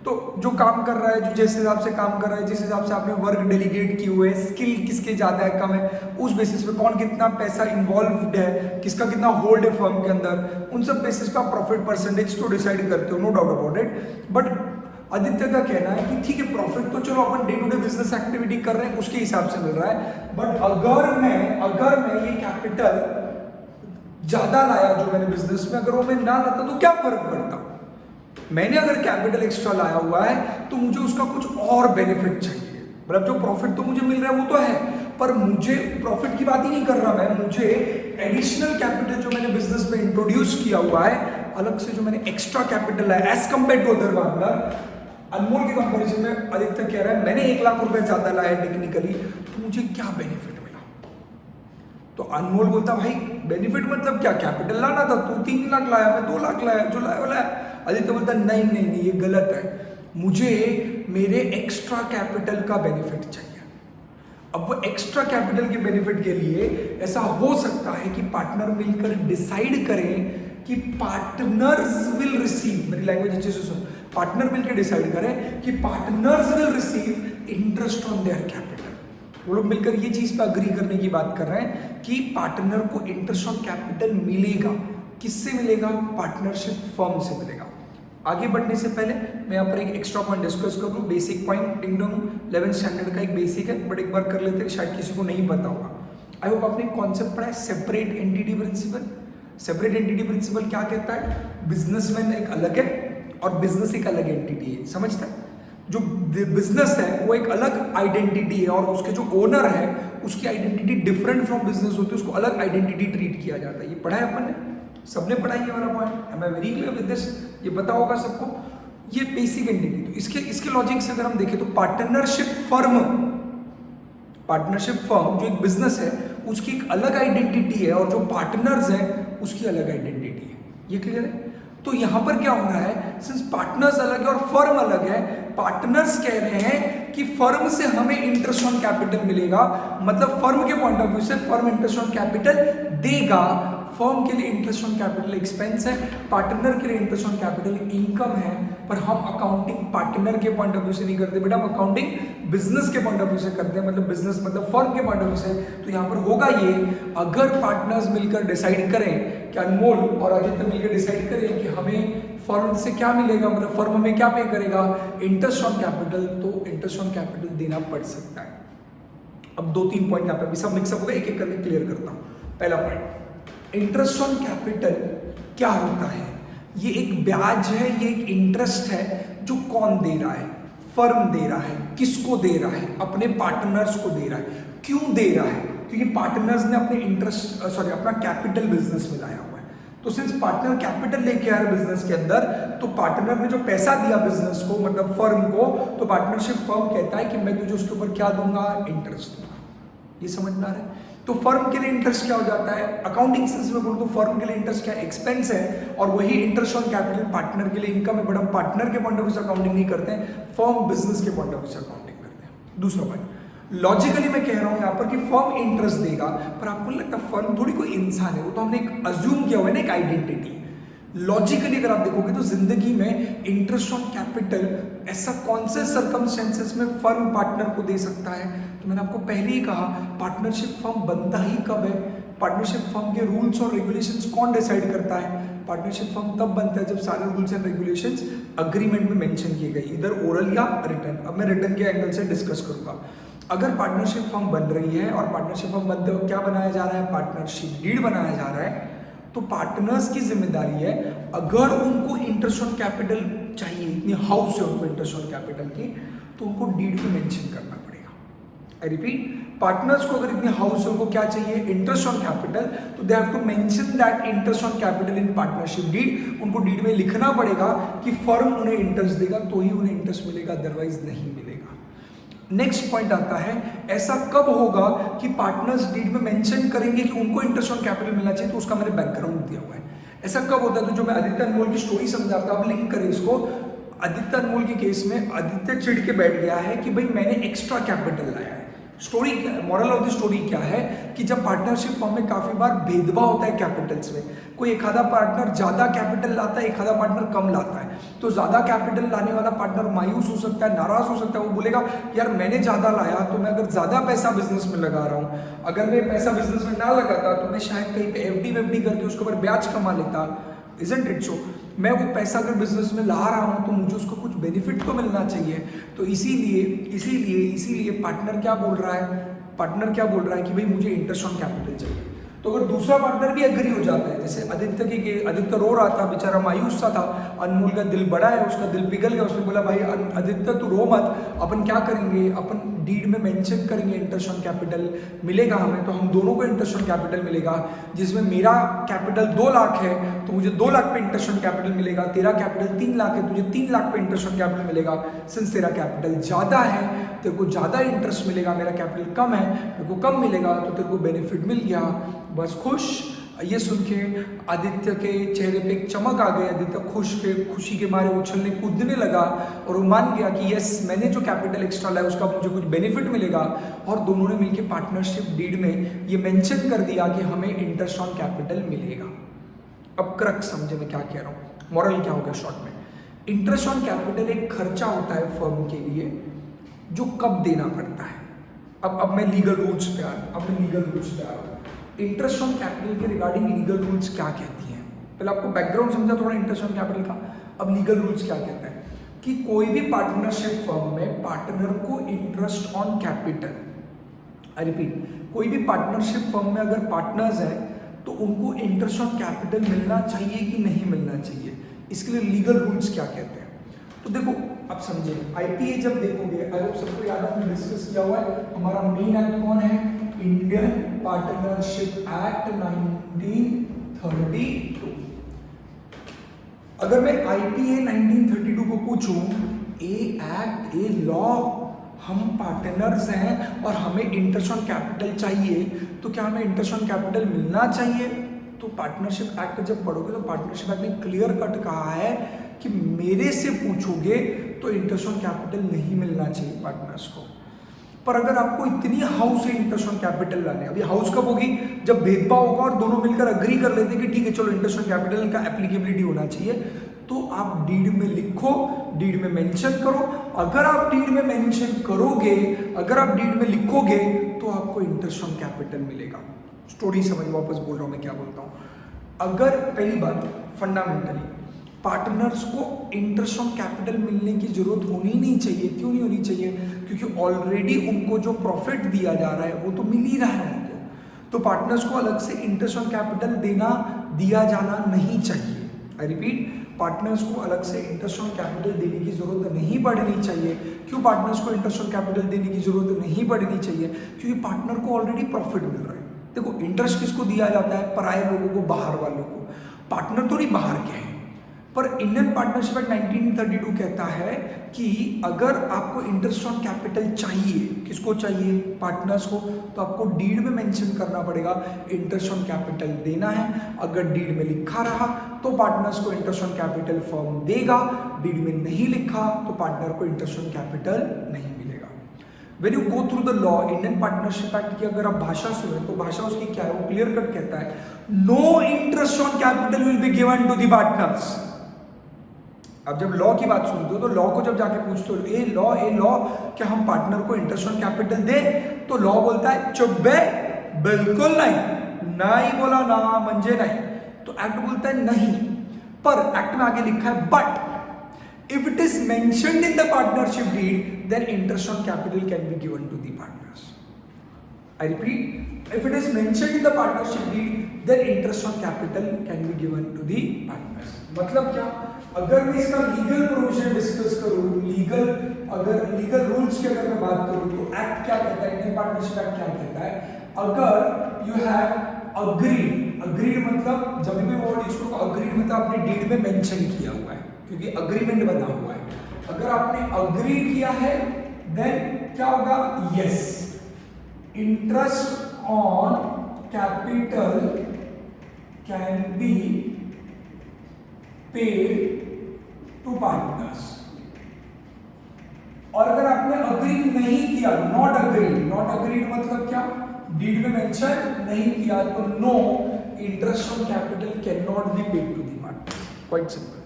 तो जो काम कर रहा है, जो जिस हिसाब से काम कर रहा है, जिस हिसाब से आपने वर्क डेलीगेट किए हुए, स्किल किसके ज्यादा है कम है, उस बेसिस पे कौन कितना पैसा इन्वॉल्व्ड है, किसका कितना होल्ड है फर्म के अंदर, उन सब बेसिस पे आप प्रॉफिट परसेंटेज तो डिसाइड करते हो, no doubt about it. But Aditya का कहना है कि ठीक है प्रॉफिट तो चलो अपन day to day business activity कर रहे हैं उसके हिसाब से मिल रहा है, बट अगर मैं ये कैपिटल ज्यादा लाया जो मैंने बिजनेस में, अगर वो मैं ना लाता तो क्या फर्क पड़ता? मैंने अगर कैपिटल एक्स्ट्रा लाया हुआ है तो मुझे उसका कुछ और बेनिफिट चाहिए। मतलब जो प्रॉफिट तो मुझे मिल रहा है वो तो है, पर मुझे प्रॉफिट की बात ही नहीं कर रहा मैं, मुझे एडिशनल कैपिटल जो मैंने बिजनेस में इंट्रोड्यूस किया हुआ है, अलग से जो मैंने एक्स्ट्रा कैपिटल लाया as compare to other partner, Anmol के कंपैरिजन में आदित्य कह रहा है मैंने 1 लाख रुपए ज्यादा लाया टेक्निकली, तो मुझे क्या बेनिफिट मिला? तो अनमोल बोलता भाई बेनिफिट मतलब क्या, कैपिटल लाना था, तू 3 लाख लाया, मैं 2 लाख लाया, जो लाया लाया। आदित्य बोलता नहीं ये गलत है, मुझे मेरे एक्स्ट्रा कैपिटल का बेनिफिट चाहिए। अब वो एक्स्ट्रा कैपिटल के बेनिफिट के लिए ऐसा हो सकता है कि पार्टनर मिलकर डिसाइड करें कि पार्टनर्स विल रिसीव, मेरी लैंग्वेज अच्छे से सुन, पार्टनर मिलकर डिसाइड करें कि partners will receive interest on their capital. वो लोग मिलकर ये चीज पे अग्री करने की बात कर रहे हैं कि पार्टनर को इंटरेस्ट ऑन कैपिटल मिलेगा। किससे मिलेगा? पार्टनरशिप फर्म से मिलेगा। आगे बढ़ने से पहले मैं यहाँ पर एक एक्स्ट्रा पॉइंट डिस्कस कर लूँ, बेसिक पॉइंट, टिंगडोंग 11th स्टैंडर्ड का एक बेसिक है, बट एक बार कर लेते हैं, शायद किसी को नहीं पता होगा। आई होप आपने कॉन्सेप्ट पढ़ा है, separate entity principle. Separate entity principle क्या कहता है? बिजनेसमैन एक अलग है और बिजनेस एक अलग एंटिटी है, समझता है? जो बिजनेस है वो एक अलग आइडेंटिटी है और उसके जो ओनर है उसकी आइडेंटिटी डिफरेंट फ्रॉम बिजनेस होती है, उसको अलग आइडेंटिटी ट्रीट किया जाता है। ये पढ़ा है अपन ने, सबने पढ़ा है ये वाला point, am I very clear with this? ये पता होगा सबको, ये बेसिक एंटिटी। तो इसके लॉजिक से अगर हम देखें तो पार्टनरशिप फर्म जो एक बिजनेस है उसकी एक अलग आइडेंटिटी है और जो पार्टनर्स है उसकी अलग आइडेंटिटी है। ये क्लियर है? तो यहां पर क्या हो रहा है, सिंस पार्टनर्स अलग है और फर्म अलग है, पार्टनर्स कह रहे हैं कि फर्म से हमें इंटरेस्ट ऑन कैपिटल मिलेगा, मतलब फर्म के पॉइंट ऑफ व्यू से फर्म इंटरेस्ट ऑन कैपिटल देगा। फर्म के लिए इंटरेस्ट ऑन कैपिटल एक्सपेंस है, पार्टनर के लिए इंटरेस्ट ऑन कैपिटल इनकम है, पर हम अकाउंटिंग पार्टनर के पॉइंट ऑफ व्यू से नहीं करते बेटा, हम अकाउंटिंग बिजनेस के पॉइंट ऑफ व्यू से करते हैं, मतलब बिजनेस मतलब फर्म के पॉइंट ऑफ व्यू से। तो यहाँ पर होगा ये, अगर पार्टनर्स मिलकर डिसाइड करें कि अनमोल और आदित्य मिलकर डिसाइड करें कि हमें फर्म से क्या मिलेगा, मतलब फर्म हमें क्या पे करेगा, इंटरेस्ट ऑन कैपिटल, तो इंटरेस्ट ऑन कैपिटल देना पड़ सकता है। अब 2-3 पॉइंट यहाँ पे भी सब मिक्सअप हो गए, एक एक करके क्लियर करता हूँ। पहला पॉइंट, इंटरेस्ट ऑन कैपिटल क्या होता है? ये एक ब्याज है, ये एक इंटरेस्ट है जो कौन दे रहा है? फर्म दे रहा है। किसको दे रहा है? अपने पार्टनर्स को दे रहा है। क्यों दे रहा है? क्योंकि पार्टनर्स ने अपना कैपिटल बिजनेस में लाया हुआ है। तो सिंस पार्टनर कैपिटल लेके आया बिजनेस के अंदर, तो पार्टनर ने जो पैसा दिया बिजनेस को, मतलब फर्म को, तो पार्टनरशिप फर्म कहता है कि मैं तुझे उसके ऊपर क्या दूंगा? इंटरेस्ट दूंगा। ये समझ में आ रहा है? तो फर्म के लिए इंटरेस्ट क्या हो जाता है, अकाउंटिंग सेंस में बोलूं तो फर्म के लिए इंटरेस्ट क्या एक्सपेंस है, और वही इंटरेस्ट ऑन कैपिटल पार्टनर के लिए इनकम है, बट हम पार्टनर के पॉइंट ऑफ व्यू से अकाउंटिंग नहीं करते हैं, फर्म बिजनेस के पॉइंट ऑफ व्यू से अकाउंटिंग करते हैं। दूसरा पॉइंट, लॉजिकली मैं कह रहा हूं यहां पर कि फर्म इंटरेस्ट देगा, पर आपको लगता है फर्म थोड़ी कोई इंसान है, वो तो हमने एक अज्यूम किया हुआ है ना, एक आइडेंटिटी। लॉजिकली अगर आप देखोगे तो जिंदगी में इंटरेस्ट ऑन कैपिटल ऐसा कौन से सर्कमस्टेंसेस में फर्म पार्टनर को दे सकता है, तो मैंने आपको पहले ही कहा पार्टनरशिप फर्म बनता ही कब है, पार्टनरशिप फर्म के रूल्स और रेगुलेशंस कौन डिसाइड करता है, पार्टनरशिप फर्म तब बनता है जब सारे रूल्स एंड रेगुलेशंस अग्रीमेंट में मेंशन किए गए, इधर ओरल या रिटन। अब मैं रिटन के एंगल से डिस्कस करूंगा। अगर पार्टनरशिप फर्म बन रही है और पार्टनरशिप फर्म बनते हुए क्या बनाया जा रहा है, पार्टनरशिप डीड बनाया जा रहा है, तो पार्टनर्स की जिम्मेदारी है अगर उनको इंटरेस्ट ऑन कैपिटल चाहिए, इतनी हाउस है उनको इंटरेस्ट ऑन कैपिटल की, तो उनको डीड में मेंशन करना पड़ेगा। आई रिपीट, पार्टनर्स को अगर इतनी हाउस है, उनको क्या चाहिए, इंटरेस्ट ऑन कैपिटल, तो they have to mention that interest on capital in partnership deed. उनको डीड में लिखना पड़ेगा कि फर्म उन्हें इंटरेस्ट देगा तो ही उन्हें इंटरेस्ट मिलेगा, अदरवाइज नहीं मिलेगा। नेक्स्ट पॉइंट आता है, ऐसा कब होगा कि पार्टनर्स डीड में मेंशन करेंगे कि उनको इंटरेस्ट ऑन कैपिटल मिलना चाहिए, तो उसका मैंने बैकग्राउंड दिया हुआ है। ऐसा कब होता है, तो जो मैं आदित्य अनमोल की स्टोरी समझाता हूं, आप लिंक करें इसको। आदित्य अनमोल के केस में आदित्य चिढ़ के बैठ गया है कि भाई मैंने एक्स्ट्रा कैपिटल लाया है। Story, moral of the story क्या है कि जब पार्टनरशिप फॉर्म में काफी बार भेदभाव होता है कैपिटल्स में, कोई एक आधा पार्टनर ज्यादा कैपिटल लाता है, एक आधा पार्टनर कम लाता है, तो ज्यादा कैपिटल लाने वाला पार्टनर मायूस हो सकता है, नाराज हो सकता है, वो बोलेगा यार मैंने ज्यादा लाया, तो मैं अगर ज्यादा पैसा बिजनेस में लगा रहा हूँ, अगर मैं पैसा बिजनेस में ना लगाता तो मैं शायद कहीं पे एफडी वेफडी करके उसके ऊपर ब्याज कमा लेता, इजंट इट सो। मैं वो पैसा अगर बिजनेस में ला रहा हूं तो मुझे उसको कुछ बेनिफिट तो मिलना चाहिए। तो इसीलिए पार्टनर क्या बोल रहा है, पार्टनर क्या बोल रहा है कि भाई मुझे इंटरेस्ट ऑन कैपिटल चाहिए। तो अगर दूसरा पार्टनर भी एग्री हो जाता है, जैसे आदित्य रो रहा था, बेचारा मायूस सा था, अनमोल का दिल बड़ा है, उसका दिल पिघल गया, उसने बोला भाई आदित्य तू रो मत, अपन क्या करेंगे, अपन डीड में मेंशन करेंगे इंटरेस्ट ऑन कैपिटल मिलेगा हमें, तो हम दोनों को इंटरेस्ट ऑन कैपिटल मिलेगा, जिसमें मेरा कैपिटल 2 लाख है तो मुझे 2 लाख पे इंटरेस्ट ऑन कैपिटल मिलेगा, तेरा कैपिटल 3 लाख है तुझे 3 लाख पे इंटरेस्ट ऑन कैपिटल मिलेगा। सिंस तेरा कैपिटल ज़्यादा है तेरे को ज़्यादा इंटरेस्ट मिलेगा, मेरा कैपिटल कम है मेरे को कम मिलेगा, तो तेरे को बेनिफिट मिल गया, बस खुश। ये सुन के आदित्य के चेहरे पे एक चमक आ गई, आदित्य खुशी के मारे उछलने कूदने लगा और वो मान गया कि यस मैंने जो कैपिटल एक्स्ट्रा लाया उसका मुझे कुछ बेनिफिट मिलेगा, और दोनों ने मिलकर पार्टनरशिप डीड में ये मेंशन कर दिया कि हमें इंटरेस्ट ऑन कैपिटल मिलेगा। अब क्रक समझे मैं क्या कह रहा हूँ, मॉरल क्या हो गया शॉर्ट में, इंटरेस्ट ऑन कैपिटल एक खर्चा होता है फर्म के लिए जो कब देना पड़ता है। अब मैं लीगल रूल्स पे आ रहा हूँ। इंटरेस्ट ऑन कैपिटल के रिगार्डिंग लीगल रूल्स क्या कहती हैं, पहले आपको बैकग्राउंड समझा थोड़ा इंटरेस्ट ऑन कैपिटल का। अब लीगल रूल्स क्या कहते हैं कि कोई भी पार्टनरशिप फर्म में पार्टनर को interest on capital, I repeat, कोई भी पार्टनरशिप फर्म में अगर पार्टनर्स हैं तो उनको इंटरेस्ट ऑन कैपिटल मिलना चाहिए कि नहीं मिलना चाहिए, इसके लिए लीगल रूल्स क्या कहते हैं। तो देखो आप समझे, आईपीए जब देखोगे, अगर सबको याद है हमने डिस्कस किया हुआ है, हमारा मेन एक्ट कौन है, इंडियन पार्टनरशिप एक्ट 1932। अगर मैं आईपीए 1932 को पूछूं, ए एक्ट ए लॉ, हम पार्टनर्स हैं और हमें इंटरेस्ट ऑन कैपिटल चाहिए, तो क्या हमें इंटरेस्ट ऑन कैपिटल मिलना चाहिए। तो पार्टनरशिप एक्ट जब पढ़ोगे तो पार्टनरशिप एक्ट ने क्लियर कट कहा है कि मेरे से पूछोगे तो इंटरेस्ट ऑन कैपिटल नहीं मिलना चाहिए पार्टनर्स को। पर अगर आपको इतनी हाउस है इंटरेस्ट ऑन कैपिटल लाने, अभी हाउस कब होगी, जब भेदभाव होगा और दोनों मिलकर अग्री कर लेते कि ठीक है चलो इंटरेस्ट ऑन कैपिटल का एप्लीकेबिलिटी होना चाहिए, तो आप डीड में लिखो, डीड में मेंशन करो। अगर आप डीड में मेंशन करोगे, अगर आप डीड में लिखोगे तो आपको इंटरेस्ट ऑन कैपिटल मिलेगा। स्टोरी समझ, वापस बोल रहा हूं मैं क्या बोलता हूं। अगर पहली बात फंडामेंटली पार्टनर्स को इंटरेस्ट ऑन कैपिटल मिलने की जरूरत होनी नहीं चाहिए। क्यों नहीं होनी चाहिए, क्योंकि ऑलरेडी उनको जो प्रॉफिट दिया जा रहा है वो तो मिल ही रहा है उनको, तो पार्टनर्स को अलग से इंटरेस्ट ऑन कैपिटल दिया जाना नहीं चाहिए। आई रिपीट, पार्टनर्स को अलग से इंटरेस्ट ऑन कैपिटल देने की जरूरत नहीं पड़नी चाहिए। क्यों पार्टनर्स को इंटरेस्ट ऑन कैपिटल देने की जरूरत नहीं पड़नी चाहिए, क्योंकि पार्टनर को ऑलरेडी प्रॉफिट मिल रहा है। देखो इंटरेस्ट किसको दिया जाता है, पराये लोगों को, बाहर वालों को। पार्टनर तो नहीं बाहर के हैं, पर इंडियन पार्टनरशिप एक्ट 1932 कहता है कि अगर आपको इंटरेस्ट ऑन कैपिटल चाहिए, किसको चाहिए, पार्टनर्स को, तो आपको डीड में मेंशन करना पड़ेगा इंटरेस्ट ऑन कैपिटल देना है। अगर डीड में लिखा रहा तो पार्टनर्स को इंटरेस्ट ऑन कैपिटल फर्म देगा, डीड में नहीं लिखा तो पार्टनर को इंटरेस्ट ऑन कैपिटल नहीं मिलेगा। When you go through the law, Indian partnership act की अगर आप भाषा सुने तो भाषा उसकी क्या है, वो क्लियर कट कहता है no interest on capital will be given to the partners. अब जब लॉ की बात सुनते हो तो लॉ को जब जाके पूछते हो ए लॉ क्या हम पार्टनर को इंटरेस्ट ऑन कैपिटल दे, तो लॉ बोलता है चुप बे, बिल्कुल नहीं बोला ना मंजे नहीं, तो एक्ट बोलता है नहीं। पर एक्ट में आगे लिखा है but if it is mentioned in the partnership deed, then interest on capital can be given to the partners. I repeat, if it is mentioned in the partnership deed, then interest on capital can be given to the partners. मतलब क्या, अगर मैं इसका legal provision discuss करूँ, legal rules की अगर मैं बात करूँ तो एक्ट क्या कहता है, इंडियन पार्टनरशिप एक्ट क्या कहता है, अगर यू हैव अग्रीड मतलब जब भी वर्ड यूज करो अग्रीड मतलब आपने डीड में मेंशन किया हुआ है, क्योंकि अग्रीमेंट बना हुआ है। अगर आपने अग्री किया है देन क्या होगा, yes, interest on capital can be paid to partners. और अगर आपने अग्री नहीं किया, नॉट अग्रीड मतलब क्या, डीड में मेंशन नहीं किया तो no interest on capital can not be paid to the partners. Quite simple.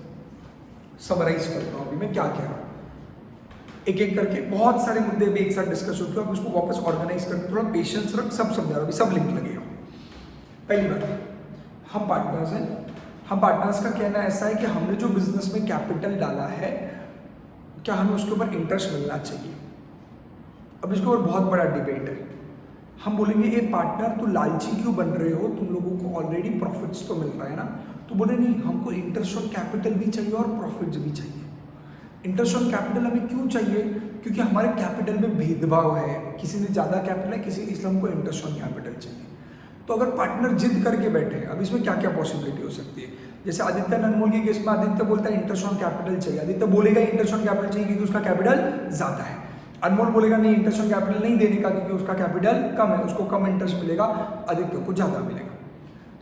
Summarize करता हूं अभी मैं क्या कह रहा हूं, एक एक करके बहुत सारे मुद्दे भी एक साथ डिस्कस होते हैं, अब उसको वापस ऑर्गेनाइज करके थोड़ा पेशेंस रख, सब समझा रहा हूं, अभी सब लिंक लगेगा। पहली बात, हम पार्टनर्स हैं, हम पार्टनर्स का कहना ऐसा है कि हमने जो बिजनेस में कैपिटल डाला है क्या हमें उसके ऊपर इंटरेस्ट मिलना चाहिए। अब इसके ऊपर बहुत बड़ा डिबेट है। हम बोलेंगे ए पार्टनर तो लालची क्यों बन रहे हो, तुम लोगों को ऑलरेडी प्रॉफिट्स तो मिल रहा है ना, तो बोले नहीं हमको इंटरेस्ट ऑन कैपिटल भी चाहिए और प्रॉफिट्स भी चाहिए। इंटरेस्ट ऑन कैपिटल हमें क्यों चाहिए, क्योंकि हमारे कैपिटल में भेदभाव है, किसी ने ज़्यादा कैपिटल है, किसी इसलिए हमको इंटरेस्ट ऑन कैपिटल चाहिए। तो अगर पार्टनर जिद करके बैठे, अब इसमें क्या क्या पॉसिबिलिटी हो सकती है, जैसे आदित्य अनमोल के केस में आदित्य बोलता है इंटरेस्ट ऑन कैपिटल चाहिए, आदित्य बोलेगा इंटरेस्ट ऑन कैपिटल चाहिए क्योंकि उसका कैपिटल ज़्यादा है। अनमोल बोलेगा नहीं इंटरेस्ट ऑन कैपिटल नहीं देने का क्योंकि उसका कैपिटल कम है, उसको कम इंटरेस्ट मिलेगा, आदित्य को ज़्यादा मिलेगा।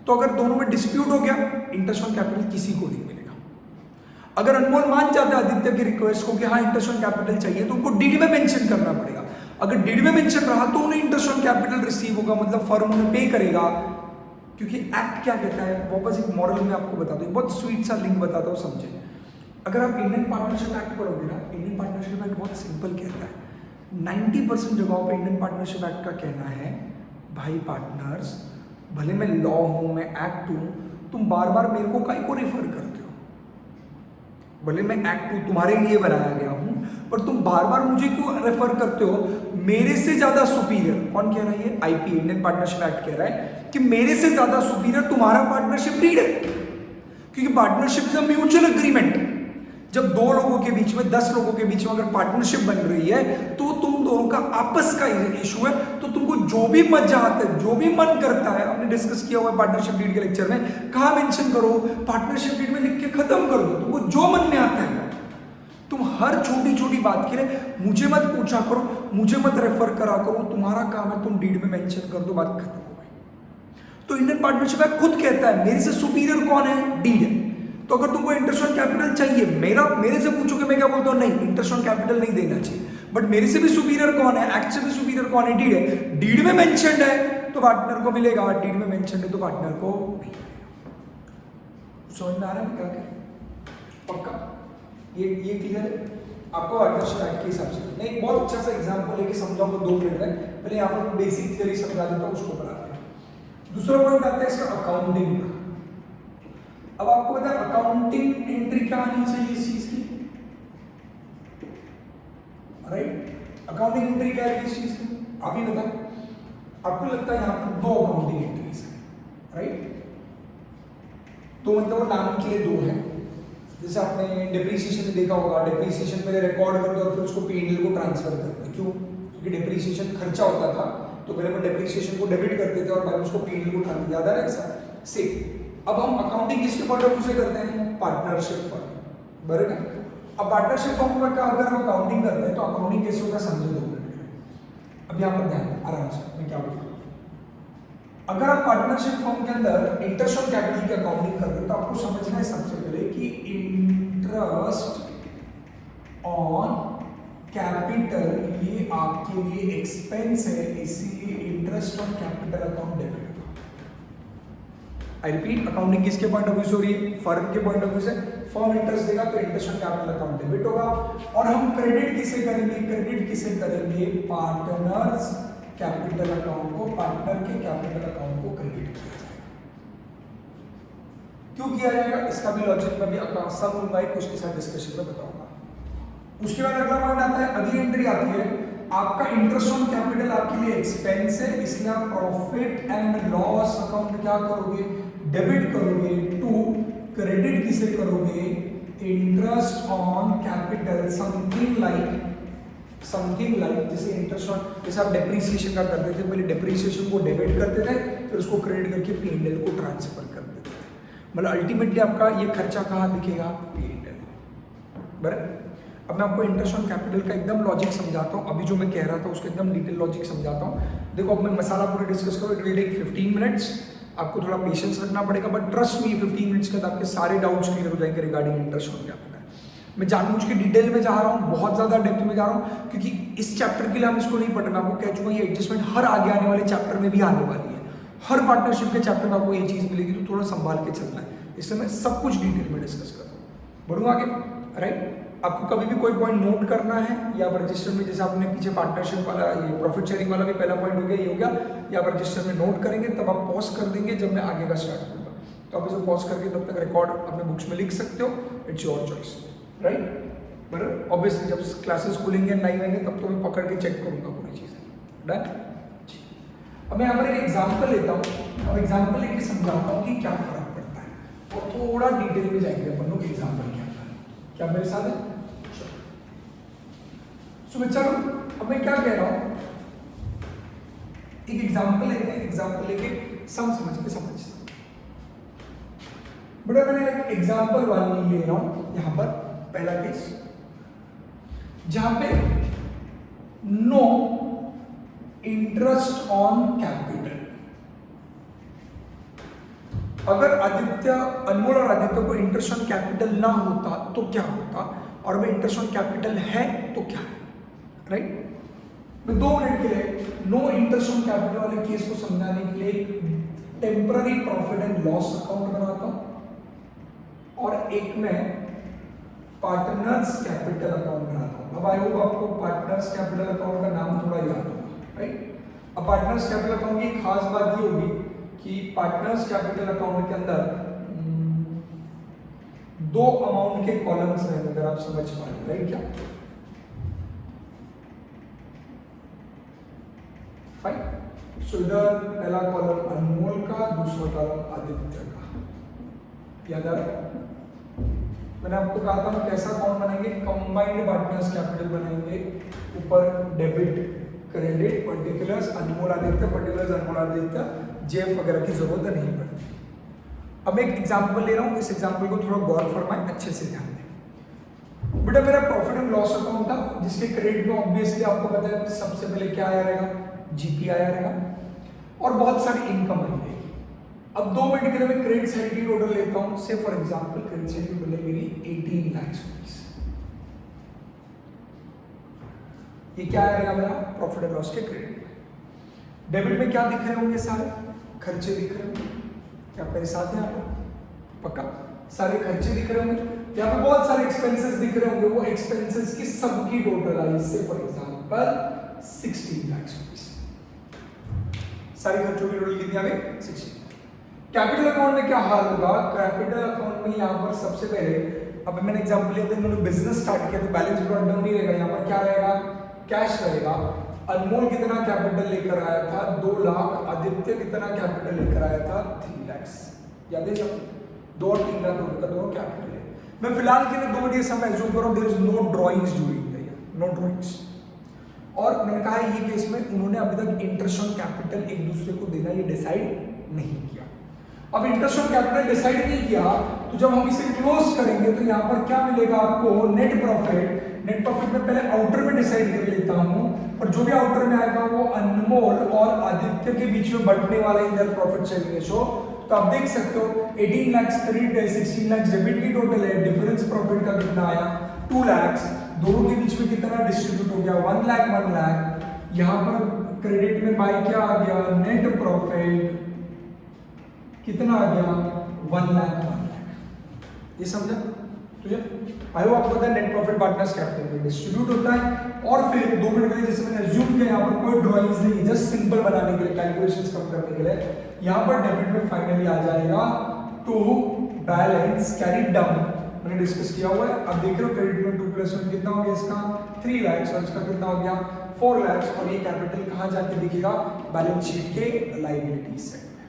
तो अगर दोनों में डिस्प्यूट हो गया, इंटरेस्ट ऑन कैपिटल किसी को नहीं मिलेगा। अगर अनमोल मान जाता है आदित्य की रिक्वेस्ट को कि हाँ इंटरेस्ट ऑन कैपिटल चाहिए, तो उनको डीड में मेंशन करना पड़ेगा। अगर डीड में मेंशन रहा तो उन्हें इंटरेस्ट ऑन कैपिटल रिसीव होगा, मतलब फर्म उन्हें पे करेगा, क्योंकि एक्ट क्या कहता है, वापस एक मॉडल में आपको बता दूं, बहुत स्वीट सा लिंक बताता हूँ, समझे। अगर आप इंडियन पार्टनरशिप एक्ट पढ़ोगे ना, इंडियन पार्टनरशिप एक्ट बहुत सिंपल कहता है, 90% जगहों पे इंडियन पार्टनरशिप एक्ट का कहना है भाई पार्टनर्स, भले मैं लॉ हूं, मैं एक्ट हूं, तुम बार बार मेरे को काहे को रेफर करते हो, भले मैं एक्ट हूं, तुम्हारे लिए बनाया गया हूं, पर तुम बार बार मुझे क्यों रेफर करते हो, मेरे से ज्यादा सुपीरियर। कौन कह रहा है ये, आईपी इंडियन पार्टनरशिप एक्ट कह रहा है कि मेरे से ज्यादा सुपीरियर तुम्हारा पार्टनरशिप डीड है, क्योंकि partnership is a mutual agreement. जब दो लोगों के बीच में, 10 लोगों के बीच में अगर पार्टनरशिप बन रही है तो तुम दोनों का आपस का इशू है, तो तुमको जो भी मजा आता है, जो भी मन करता है, हमने डिस्कस किया हुआ है पार्टनरशिप डीड के लेक्चर में, कहाँ मेंशन करो, पार्टनरशिप डीड में लिख के खत्म कर दो, तुमको जो मन में आता है। तुम हर छोटी छोटी बात के लिए मुझे मत पूछा करो, मुझे मत रेफर करा करो, तुम्हारा काम है तुम डीड में मेंशन कर दो, बात खत्म हो गई। तो इंडियन पार्टनरशिप एक्ट खुद कहता है मेरे से सुपीरियर कौन है, डीड है। तो अगर तुमको इंटरेस्ट ऑन कैपिटल चाहिए, मेरे से पूछोगे, मैं क्या बोलता हूँ, नहीं इंटरेस्ट ऑन कैपिटल नहीं देना चाहिए, बट मेरे से भी सुपीरियर कौन है, एक्ट से भी सुपीरियर कौन है, डीड है। डीड में मेंशन्ड है तो पार्टनर को मिलेगा, डीड में मेंशन्ड है तो पार्टनर को नहीं मिलेगा। समझ में आ रहा है क्या करें, पक्का ये क्लियर है आपको पार्टनरशिप एक्ट के हिसाब से। मैं एक बहुत अच्छा सा एग्जांपल लेके समझाऊंगा 2 मिनट में, पहले यहाँ पर बेसिक थ्योरी समझा देता हूँ, उसको बनाते हैं। दूसरा पॉइंट आता है इसका अकाउंटिंग का। अब आपको पता है अकाउंटिंग एंट्री क्या आनी चाहिए इस चीज की, राइट, अकाउंटिंग एंट्री क्या है इस चीज की, आप ही बताओ। आपको लगता है यहाँ पर 2 अकाउंटिंग एंट्रीज है, राइट, तो मतलब वो नाम के लिए 2 है। जैसे आपने डिप्रीसिएशन में देखा होगा, डिप्रीसिएशन पहले रिकॉर्ड करते और फिर उसको पीएनएल को ट्रांसफर करते, क्यों, क्योंकि डिप्रीसिएशन खर्चा होता था तो पहले हम डिप्रीसिएशन को डेबिट करते थे और बाद में उसको पीएनएल को ट्रांसफर, याद आ रहा है ऐसा। सेम अब हम अकाउंटिंग किसके पॉइंट ऑफ व्यू से करते हैं? पार्टनरशिप फर्म, बराबर ना? अब पार्टनरशिप फर्म में क्या, अगर हम अकाउंटिंग करते हैं तो अकाउंटिंग कैसे होता है समझो 2 मिनट में। अब यहाँ पर ध्यान आराम से, मैं क्या बोल रहा हूँ। अगर आप पार्टनरशिप फर्म के अंदर इंटरेस्ट ऑन कैपिटल की अकाउंटिंग कर रहे हो तो आपको समझना है सबसे पहले कि इंटरेस्ट ऑन कैपिटल ये आपके लिए एक्सपेंस है, इसीलिए interest on capital account debit होगा। आई रिपीट, अकाउंटिंग किसके पॉइंट ऑफ व्यू से हो रही है? फर्म के पॉइंट ऑफ व्यू से। फर्म इंटरेस्ट देगा तो interest on capital account debit होगा। और हम क्रेडिट किसे करेंगे? क्रेडिट किसे करेंगे? पार्टनर्स कैपिटल अकाउंट को, पार्टनर के कैपिटल अकाउंट को क्रेडिट किया जाएगा। क्यों किया जाएगा इसका भी लॉजिक में भी सब लूंगा, उसके साथ डिस्कशन में बताऊंगा। उसके बाद अगला पॉइंट आता है, अगली एंट्री आती है आपका इंटरेस्ट ऑन कैपिटल आपके लिए एक्सपेंस है, इसलिए आप प्रॉफिट एंड लॉस अकाउंट क्या करोगे? डेबिट करोगे। टू क्रेडिट किसे करोगे? Interest on capital, something like जैसे इंटरेस्ट ऑन, जैसे आप डेप्रीसिएशन का करते थे, पहले डेप्रीसिएशन को डेबिट करते थे, फिर उसको क्रेडिट करके P&L को ट्रांसफर कर देते थे। मतलब अल्टीमेटली आपका ये खर्चा कहाँ दिखेगा? P&L। बराबर। अब मैं आपको इंटरेस्ट ऑन कैपिटल का एकदम लॉजिक समझाता हूँ। अभी जो मैं कह रहा था उसका एकदम डिटेल लॉजिक समझाता हूँ। देखो, अब मैं मसाला पूरा डिस्कस करूँ, इट विल टेक 15 मिनट्स। आपको थोड़ा पेशेंस रखना पड़ेगा, बट ट्रस्ट मी 15 मिनट्स के बाद आपके सारे डाउट्स क्लियर हो जाएंगे रिगार्डिंग इंटरेस्ट ऑन कैपिटल। मैं जानबूझ के डिटेल में जा रहा हूँ, बहुत ज्यादा डेप्थ में जा रहा हूँ, क्योंकि इस चैप्टर के लिए हम इसको नहीं पढ़ना। आपको कह चुका ये एडजस्टमेंट हर आगे आने वाले चैप्टर में भी आने वाली है। हर पार्टनरशिप के चैप्टर में आपको ये चीज मिलेगी, तो थोड़ा संभाल के चलना है। इसलिए मैं सब कुछ डिटेल में डिस्कस कर रहा हूँ। बढ़ूँ आगे, राइट? आपको कभी भी कोई पॉइंट नोट करना है या रजिस्टर में, जैसे आपने पीछे पार्टनरशिप वाला, ये प्रॉफिट शेयरिंग वाला भी पहला पॉइंट हो गया, ये हो गया, या आप रजिस्टर में नोट करेंगे, तब आप पॉज कर देंगे जब मैं आगे का स्टार्ट करूँगा। तो आप इसे पॉज करके तब तक रिकॉर्ड अपने बुक्स में लिख सकते हो, इट्स योर चॉइस, राइट? बराबर। ऑब्वियसली जब क्लासेस खुलेंगे नहीं होंगे तब तो मैं पकड़ के चेक करूँगा पूरी चीज़ें। डन। अब मैं यहाँ पर एक एग्जाम्पल लेता हूँ, अब एग्जाम्पल लेके समझाता हूँ कि क्या फर्क पड़ता है, और थोड़ा डिटेल में जाएंगे अपन लोग एग्जाम्पल के अंदर। क्या मेरे साथ है? चलो अब मैं क्या कह रहा हूँ, एक एग्जाम्पल लेते हैं, एग्जाम्पल लेके समझ बड़ा मैंने एक एग्जाम्पल वाली ले रहा हूँ यहाँ पर। पहला केस जहां पे नो इंटरेस्ट ऑन कैपिटल। अगर आदित्य, अनमोल और आदित्य को इंटरेस्ट ऑन कैपिटल ना होता तो क्या होता, और अगर इंटरेस्ट ऑन कैपिटल है तो क्या है, राइट? मैं 2 मिनट के लिए नो इंटरेस्ट ऑन कैपिटल वाले केस को समझाने के लिए एक temporary profit and loss account बनाता हूं और एक मैं पार्टनर्स कैपिटल अकाउंट बनाता हूं। अब आई होप आपको पार्टनर्स कैपिटल अकाउंट का नाम थोड़ा याद होगा, राइट? अब पार्टनर्स कैपिटल अकाउंट की खास बात ये होगी कि पार्टनर्स कैपिटल अकाउंट के अंदर 2 अमाउंट के कॉलम्स हैं, अगर आप समझ पा रहे, राइट? क्या फाइन। सो इधर पहला कॉलम अनमोल का, दूसरा कॉलम आदित्य का। याद आ रहा है? मैंने आपको कहा था हम कैसा अकाउंट बनाएंगे, कंबाइंड पार्टनर्स कैपिटल बनाएंगे। ऊपर डेबिट क्रेडिट पर्टिकुलर्स अनमोल आदित्य, पर्टिकुलर्स अनमोल आदित्य, जेफ वगैरह की जरूरत नहीं पड़ती। अब एक एग्जांपल ले रहा हूँ, इस एग्जांपल को थोड़ा गौर फरमाएं, अच्छे से ध्यान दें। बेटा मेरा प्रॉफिट एंड लॉस अकाउंट था, जिसके क्रेडिट में ऑब्वियसली आपको पता है सबसे पहले क्या आया रहेगा, जीपी आया रहेगा और बहुत सारी इनकम आई रहेगी। अब 2 मिनट के लिए मैं क्रेडिट साइड की टोटल लेता हूं। से फॉर एग्जांपल क्रेडिट साइड की टोटल मेरी 18 लाख रुपीस। ये क्या आएगा मेरा प्रॉफिट एंड लॉस के क्रेडिट में। डेबिट में क्या दिख रहे होंगे, सारे खर्चे दिख रहे होंगे। क्या मेरे साथ है आपको? पक्का सारे खर्चे दिख रहे होंगे, यहाँ पे बहुत सारे एक्सपेंसेस दिख रहे होंगे। वो एक्सपेंसेस की सबकी टोटल आई, से फॉर एग्जांपल 16 लाख रुपीस। सारे खर्चों की टोटल कितनी आ गई? 16। कैपिटल अकाउंट में क्या हाल होगा? कैपिटल अकाउंट में यहाँ पर सबसे पहले, अब मैंने एग्जांपल लिया था, इन्होंने बिजनेस स्टार्ट किया तो बैलेंस ब्रॉट डाउन नहीं रहेगा, यहाँ पर क्या रहेगा? कैश रहेगा। अनमोल कितना कैपिटल लेकर आया था? 2 लाख। आदित्य कितना कैपिटल लेकर आया था? 3 लाख। याद है सब? 2 और 3 लाख रुपए का दोनों कैपिटल है। मैं फिलहाल के लिए 2 मिनट समय एज्यूम करूँ, there is no drawings during the year, no drawings. और मैंने कहा ये केस में उन्होंने अभी तक इंटरेस्ट ऑन कैपिटल एक दूसरे को देना ये डिसाइड नहीं किया। अब इंटरेस्ट ऑन कैपिटल डिसाइड नहीं किया तो जब हम इसे क्लोज करेंगे तो यहाँ पर क्या मिलेगा आपको, नेट प्रॉफिट। नेट प्रॉफिट में पहले आउटर में डिसाइड कर लेता हूँ, और जो भी आउटर में आएगा वो अनमोल और आदित्य के बीच में बढ़ने वाला इधर प्रॉफिट शेयरिंग रेशो। तो आप देख सकते हो 18 लाख क्रेडिट है, 16 लाख डेबिट की टोटल है, डिफरेंस प्रॉफिट का कितना आया 2 लाख, दोनों के बीच में कितना डिस्ट्रीब्यूट हो गया 1 लाख 1 लाख। यहाँ पर क्रेडिट में बाय क्या आ गया, नेट प्रॉफिट कितना आ गया 1 लाख 1 लाख। ये समझा तुझे? आई होप आपको पता है नेट प्रॉफिट पार्टनर्स कैपिटल में डिस्ट्रीब्यूट होता है। और फिर 2 मिनट के लिए जैसे मैंने अज्यूम किया, यहाँ पर कोई ड्राइंग्स नहीं, जस्ट सिंपल बनाने के लिए, कैलकुलेशंस कम करने के लिए, यहाँ पर डेबिट में फाइनली आ जाएगा टू बैलेंस कैरी डाउन, मैंने डिस्कस किया हुआ है। अब देख रहे हो क्रेडिट में 2 + 1 कितना हो गया इसका 3 लाख, और इसका कितना हो गया 4 लाख, और ये कैपिटल कहाँ जाके दिखेगा, बैलेंस शीट के लायबिलिटीज सेक्शन में।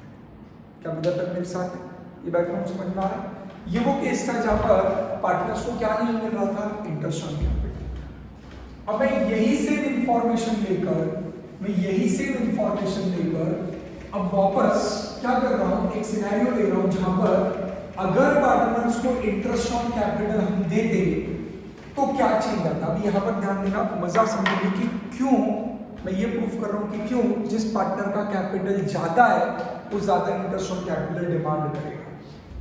क्या मुद्दा तक मेरे साथ है? ये बैकग्राउंड समझ में आ रहा है? ये वो केस था जहां पर पार्टनर्स को क्या नहीं मिल रहा था, इंटरेस्ट ऑन कैपिटल। अब मैं यही सेम इंफॉर्मेशन लेकर अब वापस क्या कर रहा हूं, एक सिनेरियो ले रहा हूं जहां पर अगर पार्टनर्स को इंटरेस्ट ऑन कैपिटल हम देते तो क्या चेंज आता। अब यहाँ पर ध्यान देना, मजा समझोगे कि क्यों मैं ये प्रूफ कर रहा हूं कि क्यों जिस पार्टनर का कैपिटल ज्यादा है वो ज्यादा इंटरेस्ट ऑन कैपिटल डिमांड करेगा।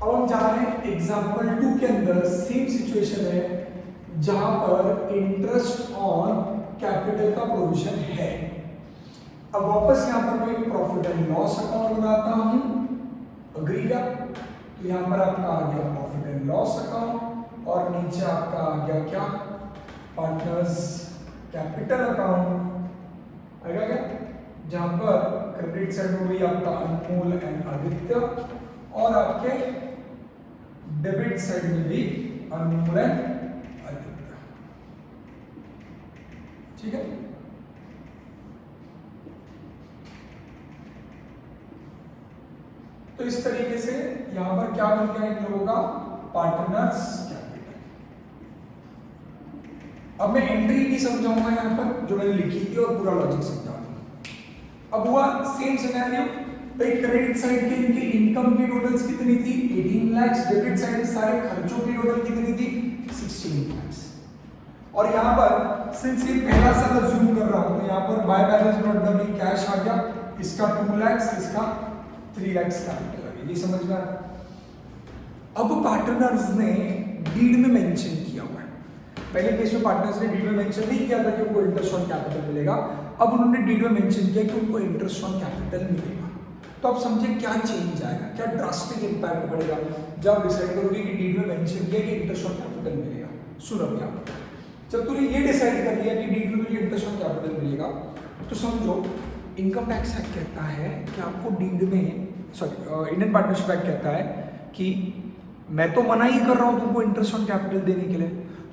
अब हम जा रहे हैं एग्जाम्पल 2 के अंदर, सेम सिचुएशन है जहां पर इंटरेस्ट ऑन कैपिटल का प्रोविजन है। अब वापस यहां पर मैं प्रॉफिट एंड लॉस अकाउंट बनाता हूं, अग्री का, तो यहां पर आपका आ गया प्रॉफिट एंड लॉस अकाउंट, और नीचे आपका आ गया क्या, पार्टनर्स कैपिटल अकाउंट आएगा क्या, जहां पर क्रेडिट साइड में भी आपका अनमोल एंड आदित्य, और आपके डेबिट साइड में भी अनमोल एंड आदित्य। ठीक है, तो इस तरीके से यहां पर क्या बन गया इन लोगों का, पार्टनर्स कैपिटल। अब मैं एंट्री भी समझाऊंगा यहां पर जो मैंने लिखी थी और पूरा लॉजिक समझाऊंगा। अब हुआ सेम सिनेरियो, क्रेडिट साइड के इनकी इनकम की टोटल्स कितनी थी 18 लाख, डेबिट साइड में सारे खर्चों की टोटल कितनी थी 16 लाख। और यहाँ पर सिंस ये पहला साल अज्यूम कर रहा हूं तो यहाँ पर by balance not the B cash आ गया, इसका 2 लाख, इसका 3 लाख कैपिटल आ गया। ये समझ में आ रहा? अब पार्टनर्स ने डीड में मेंशन किया हुआ है, पहले केस में पार्टनर्स ने डीड में मेंशन नहीं किया था कि उनको इंटरेस्ट ऑन कैपिटल मिलेगा, अब उन्होंने डीड में मेंशन किया कि उनको इंटरेस्ट ऑन कैपिटल मिलेगा। तो आप समझे क्या चेंज आएगा, क्या ड्रास्टिक इंपैक्ट पड़ेगा जब डिसाइड करोगे कि डीड में मेंशन किया कि इंटरेस्ट ऑन कैपिटल मिलेगा। सुनो भैया, जब तूने ये डिसाइड कर लिया कि डीड में तुझे इंटरेस्ट ऑन कैपिटल मिलेगा, तो समझो इनकम टैक्स एक्ट कहता है कि आपको डीड में, सॉरी इंडियन पार्टनरशिप एक्ट कहता है कि मैं तो मना ही कर रहा हूँ तुमको इंटरेस्ट ऑन कैपिटल देने के लिए,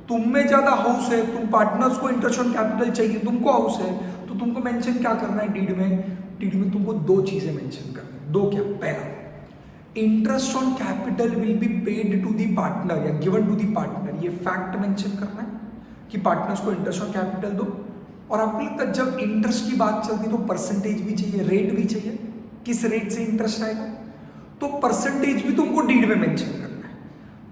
तुम में ज्यादा हाउस है, तुम पार्टनर्स को इंटरेस्ट ऑन कैपिटल चाहिए, तुमको हाउस है, तो तुमको मेंशन क्या करना है डीड में, डीड में तुमको 2 चीजें मेंशन करनी है। 2 क्या, पहला interest on capital will be paid to the partner या गिवन टू दी पार्टनर, ये फैक्ट मेंशन करना है कि पार्टनर्स को इंटरेस्ट ऑन कैपिटल दो। और आपको लगता है जब इंटरेस्ट की बात चलती तो परसेंटेज भी चाहिए, रेट भी चाहिए, किस रेट से इंटरेस्ट आएगा, तो परसेंटेज भी तुमको डीड में मेंशन करना है।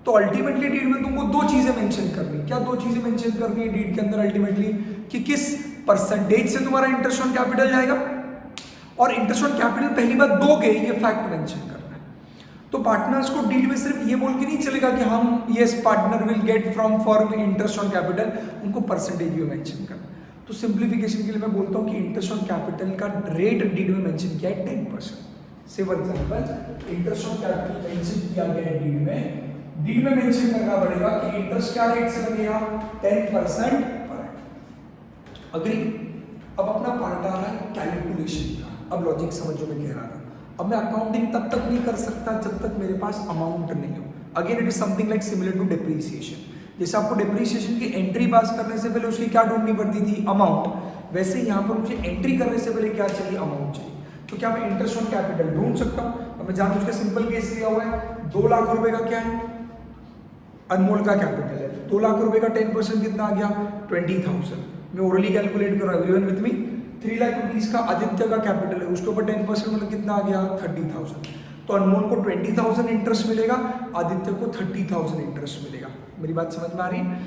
तो अल्टीमेटली डीड में तुमको 2 चीजें मेंशन करनी है। क्या 2 चीजें मेंशन करनी है डीड के अंदर अल्टीमेटली, कि किस परसेंटेज से तुम्हारा इंटरेस्ट ऑन कैपिटल जाएगा, और इंटरेस्ट ऑन कैपिटल पहली बार दोगे ये फैक्ट मेंशन करना है। तो पार्टनर्स को डीड में सिर्फ ये बोल के नहीं चलेगा कि हम yes partner will get from firm interest on capital, उनको परसेंटेज भी मेंशन करना है। तो सिंप्लीफिकेशन के लिए मैं बोलता हूँ कि इंटरेस्ट ऑन कैपिटल का रेट डीड में मेंशन किया है 10%। से for example interest on capital mention किया गया है डीड में मेंशन करना पड़ेगा कि इंटरेस्ट क्या रेट से लगेगा 10% पर एनम। अग्री? अब अपना पार्ट आ रहा है कैलकुलेशन का। अब लॉजिक समझो मैं कह रहा था, अब मैं अकाउंटिंग तब तक नहीं कर सकता जब तक मेरे पास अमाउंट नहीं हो। Again it is something like similar to depreciation. जैसे आपको डिप्रीसिएशन की एंट्री पास करने से पहले उसकी क्या ढूंढनी पड़ती थी, अमाउंट, वैसे यहाँ पर मुझे एंट्री करने से पहले क्या चाहिए, अमाउंट चाहिए। तो क्या मैं इंटरेस्ट ऑन कैपिटल ढूंढ सकता हूँ? अब मैं जानबूझ के सिंपल केस लिया हुआ है, 2 लाख रुपए का क्या है, अनमोल का कैपिटल है, 2 लाख रुपए का 10% कितना आ गया 20,000। मैं ओरली कैलकुलेट कर रहा हूँ, everyone with me. 3 lakh rupees का आदित्य का कैपिटल है, उसके ऊपर 10% मतलब कितना आ गया 30,000। तो अनमोल को 20,000 इंटरेस्ट मिलेगा, आदित्य को 30,000 इंटरेस्ट मिलेगा। मेरी बात समझ में आ रही है?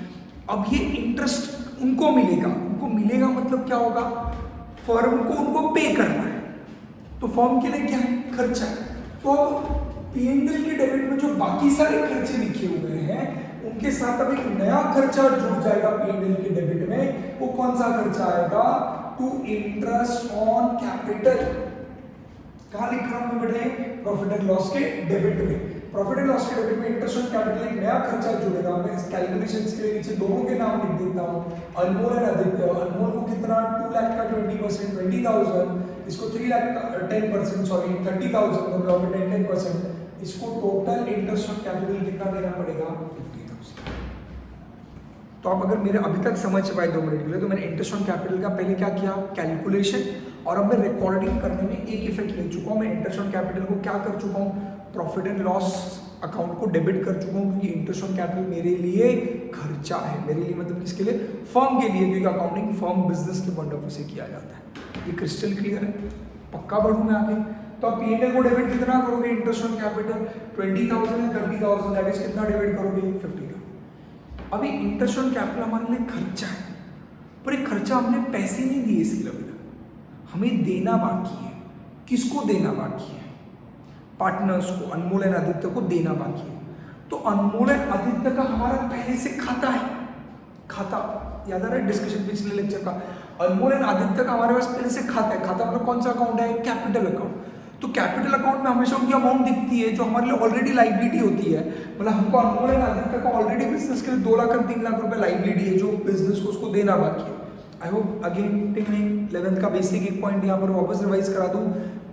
अब ये इंटरेस्ट उनको मिलेगा मतलब क्या होगा, फर्म को उनको पे करना है, तो फर्म के लिए क्या है, खर्चा है। तो अब P&L के डेबिट में जो बाकी सारे खर्चे लिखे हुए हैं उनके साथ अब एक नया खर्चा जुड़ जाएगा P&L के डेबिट में। वो कौन सा खर्चा आएगा, टू इंटरेस्ट ऑन कैपिटल। कहां लिख रहा हूं मैं बेटे, प्रॉफिट एंड लॉस के डेबिट में। प्रॉफिट एंड लॉस के डेबिट में इंटरेस्ट ऑन कैपिटल एक नया खर्चा जुड़ेगा। मैं इस कैलकुलेशंस के लिए नीचे दोनों के नाम लिख देता हूं, अनमोल एंड आदित्य। अनमोल को कितना, 2 लाख का 20%, 20,000, इसको 3 लाख का 10%, सॉरी 30,000, दोनों में 10%। इसको टोटल इंटरेस्ट ऑन कैपिटल कितना देना पड़ेगा, 50,000। तो अब अगर मेरे अभी तक समझ पाए 2 मिनट के लिए, तो मैंने इंटरेस्ट ऑन कैपिटल का पहले क्या किया, कैलकुलेशन, और अब मैं रिकॉर्डिंग करने में एक इफेक्ट ले चुका हूँ। मैं इंटरेस्ट ऑन कैपिटल को क्या कर चुका हूँ, प्रॉफिट एंड लॉस अकाउंट को डेबिट कर चुका हूँ, क्योंकि इंटरेस्ट ऑन कैपिटल मेरे लिए खर्चा है। मेरे लिए मतलब किसके लिए, फर्म के लिए, क्योंकि अकाउंटिंग फर्म बिजनेस के पॉइंट ऑफ व्यू से किया जाता है। ये क्रिस्टल क्लियर है? पक्का बढ़ूँ मैं आगे? तो आप P&L को डेबिट कितना करोगे, interest on capital 20,000 and 30,000, that is कितना डेबिट करोगे, 50,000। अभी इंटरेस्ट ऑन कैपिटल हमारे लिए खर्चा है, पर एक खर्चा हमने पैसे नहीं दिए इसके लिए, हमें देना बाकी है। किसको देना बाकी है, पार्टनर्स को, अनमोल एंड आदित्य को देना बाकी है। तो अनमोल एंड आदित्य का हमारा पहले से खाता है, खाता याद आ रहा है डिस्कशन पिछले लेक्चर का, अनमोल एंड आदित्य का हमारे पास पहले से खाता है। खाता मतलब कौन सा अकाउंट है, कैपिटल अकाउंट। तो कैपिटल अकाउंट में हमेशा उनकी अमाउंट दिखती है जो हमारे लिए ऑलरेडी लाइबिलिटी होती है। मतलब हमको अनमोल एंड आदित्य का ऑलरेडी बिजनेस के लिए 2 लाख और 3 लाख रुपए लाइबिलिटी है जो बिजनेस को उसको देना बाकी है। I hope again technique 11th का बेसिक एक पॉइंट यहाँ पर वापस रिवाइज करा दूँ।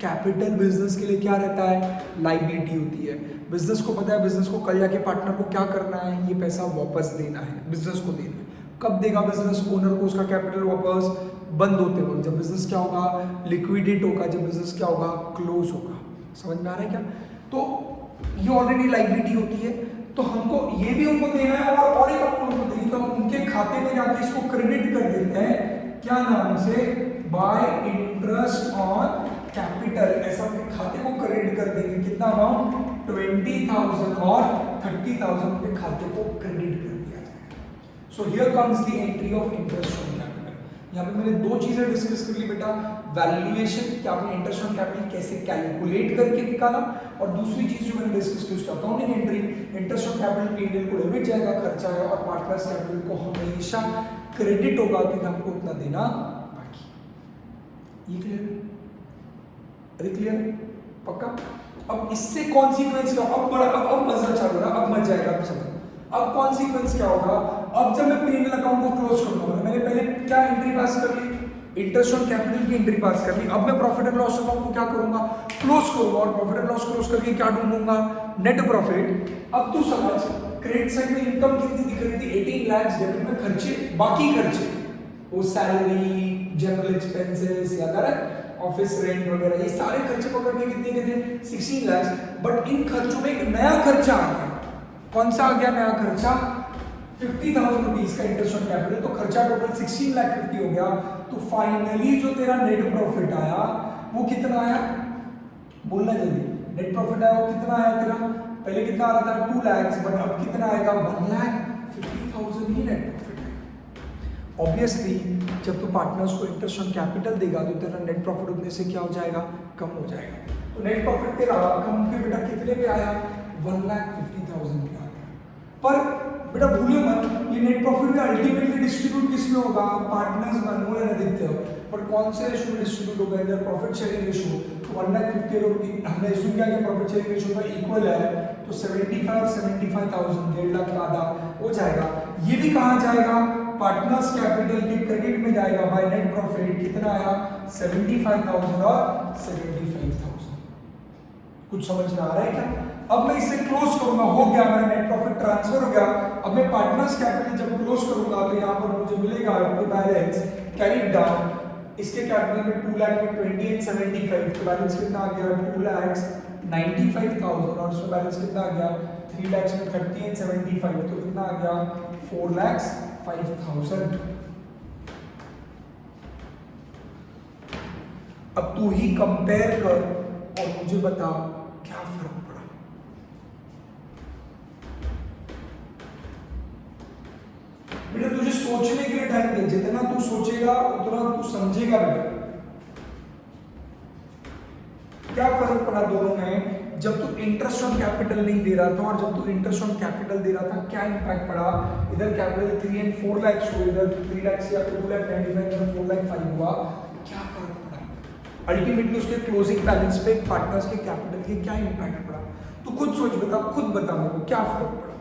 कैपिटल बिजनेस के लिए क्या रहता है, लाइबिलिटी होती है। बिजनेस को पता है बिजनेस को कल जाके पार्टनर को क्या करना है, ये पैसा वापस देना है, बिजनेस को देना है। कब देगा बिजनेस ओनर को उसका कैपिटल वापस, बंद होते वक्त, जब बिजनेस क्या होगा, लिक्विडेट होगा, जब बिजनेस क्या होगा, क्लोज होगा। समझ में आ रहा है क्या? तो ये ऑलरेडी लाइबिलिटी होती है, तो हमको ये भी उनको देना है और एक अमाउंट उनको देनी, तो हम उनके खाते में जाके इसको क्रेडिट कर देते हैं, क्या नाम से, बाय इंटरेस्ट ऑन कैपिटल। ऐसा अपने खाते को क्रेडिट कर देंगे, कितना अमाउंट, 20,000 और 30,000 के खाते को क्रेडिट कर दिया जाएगा। So here comes the entry of interest on capital. यहाँ पे मैंने 2 चीजें डिस्कस कर ली बेटा, वैल्यूएशन कि आपने इंटरेस्ट ऑन कैपिटल कैसे कैलकुलेट करके निकाला, और दूसरी चीज जो मैंने डिस्कस की उसका accounting entry. Interest on capital P&L को डेबिट जाएगा, खर्चा है, और पार्टनर्स कैपिटल को हमेशा क्रेडिट होगा क्योंकि हमको उतना देना बाकी। ये क्लियर है? अरे क्लियर है? पक्का? अब इससे कॉन्सिक्वेंस क्या, अब मजा चालू रहा, अब मजा आएगा, अब समझ। अब कॉन्सिक्वेंस क्या होगा, अब जब मैं P&L अकाउंट को क्लोज करूंगा, मैंने पहले क्या एंट्री पास कर ली, इंटरेस्ट ऑन कैपिटल की एंट्री पास कर ली। अब मैं प्रॉफिट एंड लॉस अकाउंट को क्या करूंगा, क्लोज करूंगा, और प्रॉफिट एंड लॉस क्लोज करके क्या ढूंढूंगा, नेट प्रॉफिट। अब तू समझ, क्रेडिट साइड में इनकम कितनी दिख रही थी, 18 लाख, डेबिट में खर्चे, बाकी खर्चे, वो सैलरी, जनरल एक्सपेंसेस, याद आ रहा है, ऑफिस रेंट वगैरह, ये सारे खर्चे पकड़ के कितने के थे, 16 लाख। बट इन खर्चों में एक नया खर्चा आ गया। कौन सा आ गया नया खर्चा, 50,000 रुपीज का इंटरेस्ट ऑन कैपिटल। तो खर्चा टोटल 16,50,000 हो गया। तो फाइनली जो तेरा नेट प्रॉफिट आया वो कितना आया, बोलना जल्दी, नेट प्रॉफिट आया वो कितना आया तेरा, पहले कितना आ रहा था 2 लाख, बट अब कितना आएगा 1,50,000 ही नेट प्रॉफिट है। ऑब्वियसली जब तू पार्टनर्स को इंटरेस्ट ऑन कैपिटल देगा तो तेरा नेट प्रॉफिट उतने से क्या हो जाएगा, कम हो जाएगा। तो नेट प्रॉफिट तेरा कम के बेटा कितने पे आया, 1,50,000 पे आ गया। पर बेटा भूलिए मत, ये नेट प्रॉफिट भी अल्टीमेटली डिस्ट्रीब्यूट किसमें होगा, पार्टनर्स में, अनमोल एंड आदित्य। बट कौन से रेशो में डिस्ट्रीब्यूट होगा, इधर प्रॉफिट शेयरिंग रेशो। तो 1,50,000 हमने इसमें क्या किया, प्रॉफिट शेयरिंग रेशो का इक्वल है, तो 75 और 75,000, 1.5 लाख का आधा हो जाएगा। ये भी कहाँ जाएगा, पार्टनर्स कैपिटल के क्रेडिट में जाएगा बाय नेट प्रॉफिट। कितना आया, 75,000 और 75,000। कुछ समझ में आ रहा है क्या? अब मैं इसे क्लोज करूंगा, हो गया मेरा नेट प्रॉफिट ट्रांसफर हो गया। अब मैं पार्टनर्स कैपिटल जब क्लोज करूंगा तो यहाँ पर मुझे मिलेगा टू बैलेंस कैरी डाउन। इसके कैपिटल में 2 लाख में 20 एंड 75, तो बैलेंस कितना आ गया, 2,95,000, और उसमें बैलेंस कितना आ गया, 3 लाख में 30 एंड 75, तो कितना आ गया 4,05,000। अब तू ही कंपेयर कर और मुझे बता क्या फर्क सोचने के लिए टाइम दे, जितना तू सोचेगा उतना तू समझेगा बेटा। क्या फर्क पड़ा दोनों में? जब तू इंटरेस्ट ऑन कैपिटल नहीं दे रहा था और जब तू इंटरेस्ट ऑन कैपिटल दे रहा था, क्या इंपैक्ट पड़ा? इधर कैपिटल 3 and 4 लाख हुआ, इधर 3 लाख से आपको 2 लाख 95, इधर 4 लाख 5 हुआ। क्या फर्क पड़ा? अल्टीमेटली उसके क्लोजिंग बैलेंस पे पार्टनर्स के कैपिटल के क्या इंपैक्ट पड़ा? तू खुद सोच बता, खुद बता मेरे को क्या फर्क पड़ा।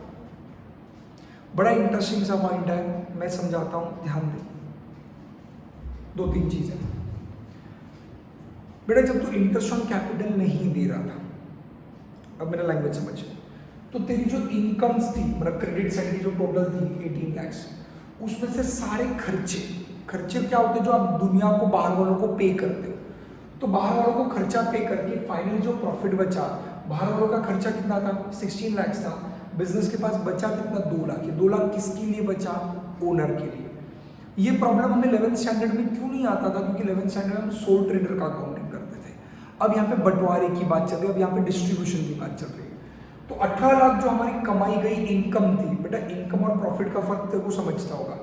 बड़ा इंटरेस्टिंग सा पॉइंट है, मैं समझाता हूं, ध्यान दे। 2-3 चीजें बेटा, जब तू इंटरेस्ट ऑन कैपिटल नहीं दे रहा था, अब मेरा लैंग्वेज समझ, तो तेरी जो इनकम्स थी, मतलब क्रेडिट साइड की जो टोटल थी 18 लाख, उसमें से सारे खर्चे क्या होते हैं जो आप दुनिया को, बाहर वालों को पे करते हो। तो बाहर वालों को खर्चा पे करके फाइनली जो प्रॉफिट बचा, बाहर वालों का खर्चा कितना था? 16 लाख था। बिजनेस के पास बचा कितना? 2 लाख। 2 लाख किसके लिए बचा? ओनर के लिए। ये प्रॉब्लम हमें 11th स्टैंडर्ड में क्यों नहीं आता था? क्योंकि 11th स्टैंडर्ड में हम सोल ट्रेडर का अकाउंटिंग करते थे। अब यहाँ पे बंटवारे की बात चल रही है, अब यहाँ पे डिस्ट्रीब्यूशन की बात चल रही है। तो 18 लाख जो हमारी कमाई गई इनकम थी, बेटा इनकम और प्रॉफिट का फर्क तेरे को समझता होगा।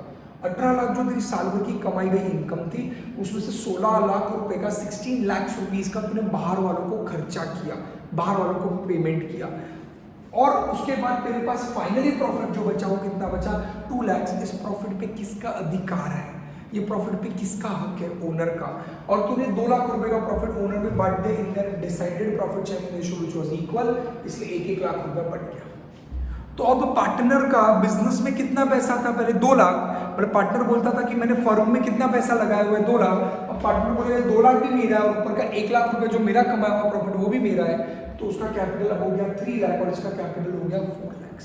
18 लाख जो तेरी साल भर की कमाई गई इनकम थी, उसमें से 16 लाख रुपए का, 16 लाख रुपीज का तूने बाहर वालों को खर्चा किया, बाहर वालों को पेमेंट किया, और उसके बाद तेरे पास फाइनली प्रॉफिट जो बचा वो कितना बचा? 2 लाख। इस प्रॉफिट पे किसका अधिकार है? ये प्रॉफिट पे किसका हक है? ओनर का। और तूने 2 लाख रुपए का प्रॉफिट ओनर में बांट दिया in their decided profit sharing ratio which was equal, इसलिए 1-1 लाख रुपए बट गया। तो अब पार्टनर का बिजनेस में कितना पैसा था? पहले 2 लाख, पर पार्टनर बोलता था कि मैंने फर्म में कितना पैसा लगाया हुआ है? 2 लाख। अब पार्टनर बोलेगा 2 लाख भी मेरा है और ऊपर का 1 लाख रुपए जो मेरा कमाया हुआ प्रॉफिट वो भी मेरा है, तो उसका कैपिटल अब हो गया 3 लाख और इसका कैपिटल हो गया 4 लाख।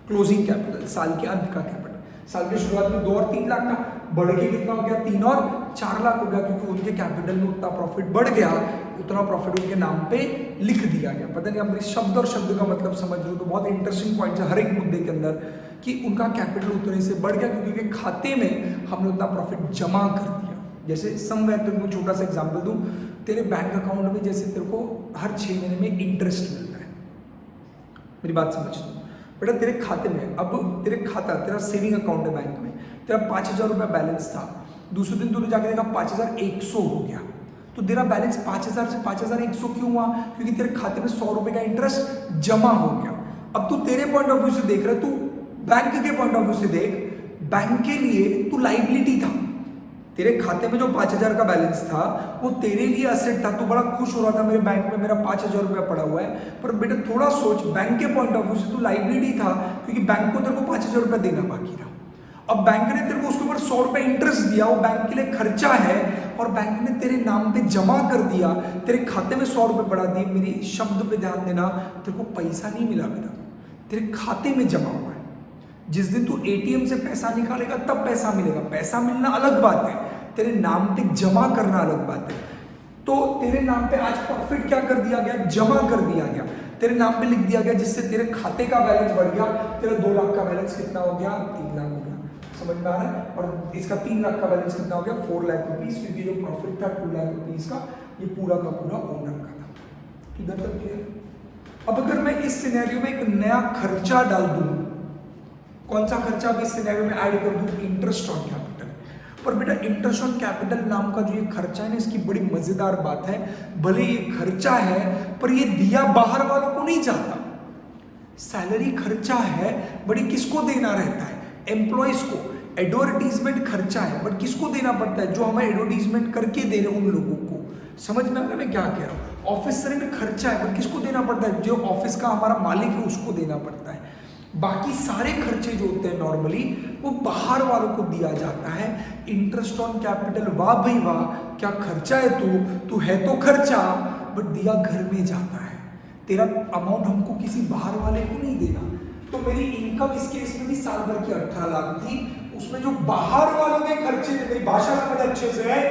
क्लोजिंग कैपिटल, साल के अंत का कैपिटल। साल की शुरुआत में 2 और 3 लाख था, बढ़ के कितना हो गया? 3 और 4 लाख हो गया, क्योंकि उनके कैपिटल में उतना प्रॉफिट बढ़ गया, उतना प्रॉफिट उनके नाम पे लिख दिया गया। पता नहीं आप मेरे शब्द और शब्द का मतलब समझ रहे हो? तो बहुत इंटरेस्टिंग पॉइंट है हर एक मुद्दे के अंदर कि उनका कैपिटल उतने से बढ़ गया क्योंकि उनके खाते में हमने उतना प्रॉफिट जमा कर दिया। जैसे समवेयर तुमको छोटा सा एग्जाम्पल दूं, तेरे बैंक अकाउंट में जैसे तेरे को हर 6 महीने में इंटरेस्ट मिलता है, मेरी बात समझ लो बेटा, तेरे खाते में अब तेरे खाता, तेरा सेविंग अकाउंट है बैंक में, तेरा 5,000 रुपया बैलेंस था, दूसरे दिन तूने जाके देखा 5,100 हो गया, तो तेरा बैलेंस 5,000 से 5,100 क्यों हुआ? क्योंकि तेरे खाते में 100 रुपए का इंटरेस्ट जमा हो गया। अब तू तेरे पॉइंट ऑफ व्यू से देख रहा है, तू बैंक के पॉइंट ऑफ व्यू से देख, बैंक के लिए तू लाइबिलिटी था, तेरे खाते में जो 5,000 का बैलेंस था वो तेरे लिए असेट था, तू बड़ा खुश हो रहा था मेरे बैंक में मेरा 5,000 रुपया पड़ा हुआ है, पर बेटा थोड़ा सोच, बैंक के पॉइंट ऑफ व्यू से तू लाइबिलिटी था क्योंकि बैंक को तेरे को 5,000 रुपया देना बाकी था। अब बैंक ने तेरे को उसके ऊपर 100 रुपए इंटरेस्ट दिया, वो बैंक के लिए खर्चा है और बैंक ने तेरे नाम पे जमा कर दिया, तेरे खाते में 100 रुपए बढ़ा दिए। मेरी शब्द पे ध्यान देना, तेरे को पैसा नहीं मिला बेटा, तेरे खाते में जमा हुआ है। जिस दिन तू एटीएम से पैसा निकालेगा तब पैसा मिलेगा, पैसा मिलना अलग बात है, तेरे नाम पे जमा करना अलग बात है। तो तेरे नाम पे आज प्रॉफिट क्या कर दिया गया? जमा कर दिया गया, तेरे नाम पे लिख दिया गया, जिससे तेरे खाते का बैलेंस बढ़ गया। तेरा 2 लाख का बैलेंस कितना हो गया? 3 लाख हो गया। समझ में आ रहा है? और इसका 3 लाख का बैलेंस कितना हो गया? 4 लाख रुपीज, क्योंकि जो प्रॉफिट था 2 लाख रुपीज का, ये पूरा का पूरा ओनर का था। इधर तक क्लियर? अब अगर मैं इस सिनेरियो में एक नया खर्चा डाल दूं, कौन सा खर्चा अब इस सिनेरियो में ऐड कर दूं? Interest on capital. पर बेटा इंटरेस्ट ऑन कैपिटल नाम का जो ये खर्चा है ना, इसकी बड़ी मजेदार बात है, भले ये खर्चा है पर ये दिया बाहर वालों को नहीं जाता। सैलरी खर्चा है बड़ी किसको देना रहता है? एम्प्लॉयज को। एडवर्टीजमेंट खर्चा है बट किसको देना पड़ता है? जो हमें एडवर्टीजमेंट करके दे रहे उन लोगों को। समझ में आ रहा है मैं क्या कह रहा हूँ? ऑफिस रेंट खर्चा है बट किसको देना पड़ता है? जो ऑफिस का हमारा मालिक है उसको देना पड़ता है। बाकी सारे खर्चे जो होते हैं नॉर्मली वो बाहर वालों को दिया जाता है। इंटरेस्ट ऑन कैपिटल, वाह भाई वाह, क्या खर्चा है तू है तो खर्चा, बट दिया घर में जाता है। तेरा अमाउंट हमको किसी बाहर वाले को नहीं देना। तो मेरी इनकम इस केस में भी साल भर की 18 लाख थी, उसमें जो बाहर वालों के खर्चे थे, मेरी भाषा समझ अच्छे से है,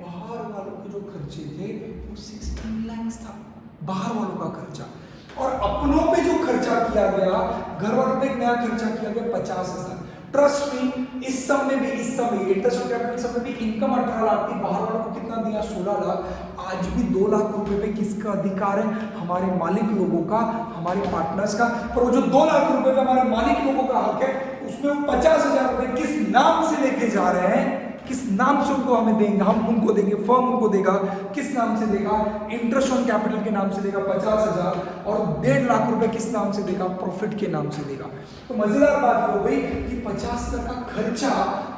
बाहर वालों के जो खर्चे थे वो 16 लाख था, बाहर वालों का खर्चा। और अपनों पे जो खर्चा किया गया, घर वालों पे एक नया खर्चा किया गया 50,000। ट्रस्ट मी, इस सम में भी इंटरेस्ट ऑन कैपिटल सम में भी इनकम 18 लाख थी, बाहर वालों को कितना दिया 16 लाख। आज भी 2 लाख रुपए पे किसका अधिकार है? हमारे मालिक लोगों का, हमारे पार्टनर्स का। पर वो जो 2 लाख रुपए पे हमारे मालिक लोगों का हक है, उसमें वो 50,000 रुपए किस नाम से लेके जा रहे हैं, किस नाम से उनको हमें देंगे, हम उनको देंगे, फर्म उनको देगा, किस नाम से देगा? इंटरेस्ट ऑन कैपिटल के नाम से देगा 50,000, और 1.5 लाख रुपए किस नाम से देगा? प्रॉफिट के नाम से देगा। तो मजेदार बात हो गई कि 50,000 का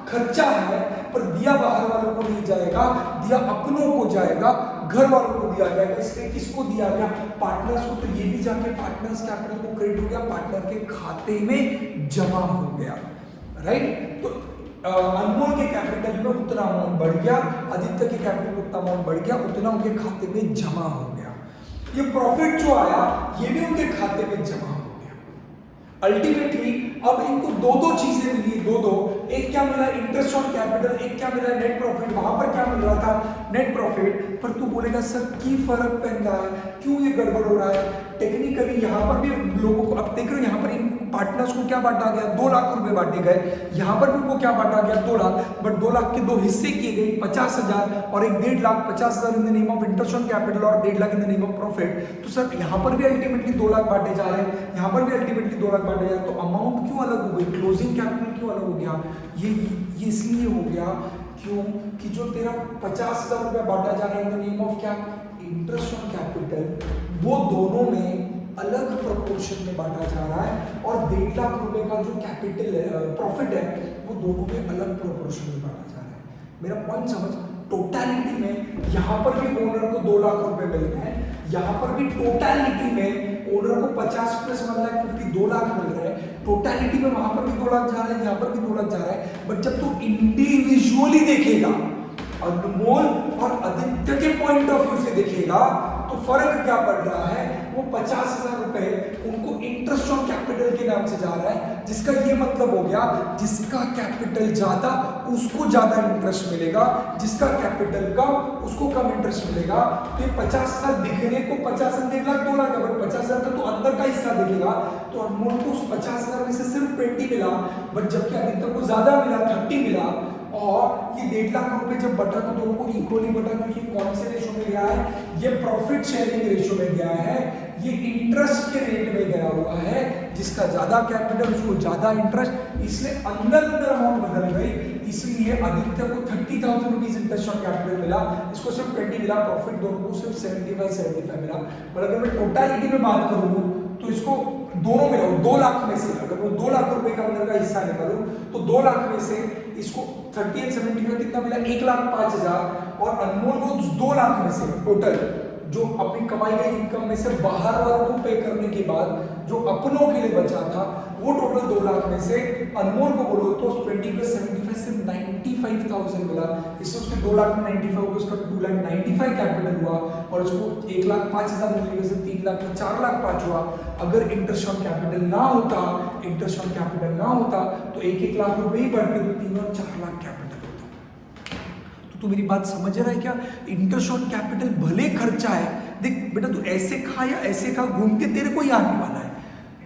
खर्चा है, पर दिया बाहर वालों को नहीं जाएगा, दिया अपनों को जाएगा, घर वालों को दिया जाएगा। इसलिए किसको दिया गया? पार्टनर्स को। तो ये भी जाके पार्टनर्स कैपिटल को क्रेडिट हो गया, पार्टनर के खाते में जमा हो गया, राइट। तो अनमोल के कैपिटल में उतना अमाउंट बढ़ गया, आदित्य के कैपिटल में उतना अमाउंट बढ़ गया, उतना उनके खाते में जमा हो गया। ये प्रॉफिट जो आया ये भी उनके खाते में जमा हो गया। अल्टीमेटली अब इनको दो चीजें मिली, दो एक क्या मिला? इंटरेस्ट ऑन कैपिटल, एक क्या मिला? Net profit. वहां पर क्या मिल रहा था? Net profit. पर तू बोलेगा सर की फर्क पड़ रहा है, क्यों ये गड़बड़ हो रहा है? टेक्निकली यहाँ पर भी लोगों को, अब देख रहे हो यहाँ पर इन पार्टनर्स को क्या बांटा गया? 2 लाख रुपए बांटे गए। यहाँ पर भी उनको क्या बांटा गया? 2 लाख। बट 2 लाख के 2 हिस्से किए गए, 50,000 और एक 1.5 lakh. 50,000 in the name of interest on capital और 1.5 lakh in the name of profit. तो सर यहाँ पर भी अल्टीमेटली 2 लाख बांटे जा रहे हैं, यहाँ पर भी अल्टीमेटली 2 लाख बांटे जा रहे हैं। तो अमाउंट क्यों अलग हो गई? क्लोजिंग कैपिटल क्यों अलग हो गया? ये इसलिए हो गया क्यों कि जो तेरा 50,000 रुपया बांटा जा रहा है इन द नेम ऑफ क्या? इंटरेस्ट ऑन कैपिटल, वो दोनों में अलग प्रोपोर्शन में बांटा जा रहा है, और 1.5 लाख रुपए का जो कैपिटल प्रॉफिट है वो दोनों में अलग प्रोपोर्शन में बांटा जा रहा है। मेरा पॉइंट समझ? टोटलिटी में यहाँ पर भी ओनर को 2 लाख रुपए मिल रहे हैं, यहाँ पर भी टोटलिटी में ओनर को 50 प्लस 1 लाख 50 2 लाख मिल रहे हैं। टोटलिटी में वहां पर भी 2 लाख जा रहा है, यहाँ पर भी 2 लाख जा रहा है। बट जब तू इंडिविजुअली देखेगा, अनमोल और आदित्य के पॉइंट ऑफ व्यू से देखेगा, तो फर्क क्या पड़ रहा है? वो 50,000 रुपए उनको इंटरेस्ट ऑन कैपिटल के नाम से जा रहा है, जिसका ये मतलब हो गया जिसका कैपिटल ज्यादा उसको ज्यादा इंटरेस्ट मिलेगा, जिसका कैपिटल कम उसको कम इंटरेस्ट मिलेगा। तो ये 50,000 दिखने को 50,000 1.5 लाख 2 लाख है, बट 50,000 का तो अंदर का हिस्सा दिखेगा। तो अनमोल को उस 50,000 में से सिर्फ 20 मिला, बट जबकि आदित्य को ज्यादा मिला, 30 मिला। और ये 1.5 लाख रुपए जब बटा तो दोनों को इक्वली बटा, क्योंकि कौन से रेशो में गया है? ये प्रॉफिट शेयरिंग रेशो में गया है, ये इंटरेस्ट के रेट में गया हुआ है। जिसका ज्यादा कैपिटल उसको ज्यादा इंटरेस्ट, इसलिए अंदर अमाउंट बदल गई। इसलिए आदित्य को 30,000 रुपीज इंटरेस्ट ऑन कैपिटल मिला, इसको सिर्फ 20 मिला। प्रॉफिट दोनों को सिर्फ 75 मिला। पर अगर मैं टोटलिटी में बात करूँ तो इसको दोनों में 2 लाख में से, अगर वो 2 लाख रुपए का अंदर का हिस्सा निकालूं तो 2 लाख में से इसको 30 और 75 कितना मिला? 1,05,000। और अनमोल को 2 लाख में से टोटल जो अपनी कमाई गई इनकम में से बाहर वालों को पे करने के बाद जो अपनों के लिए बचा था, वो टोटल 2 लाख में से अनमोल को बोलो तो 20 + 75 से 95,000 मिला। इससे उसके 2 लाख में 95 हो गया, उसका 2,95,000 कैपिटल हुआ, और उसको 1,05,000 मिलने से 3 लाख में 4,05,000 हुआ। अगर इंटरेस्ट ऑन कैपिटल ना होता, तो 1-1 लाख रुपए ही बढ़ते तो 3 और 4 लाख कैपिटल होता। तो तू मेरी बात समझ रहा है क्या? इंटरेस्ट ऑन कैपिटल भले खर्चा है, देख बेटा तू ऐसे खा या ऐसे खा, घूम के तेरे को ही आने वाला है।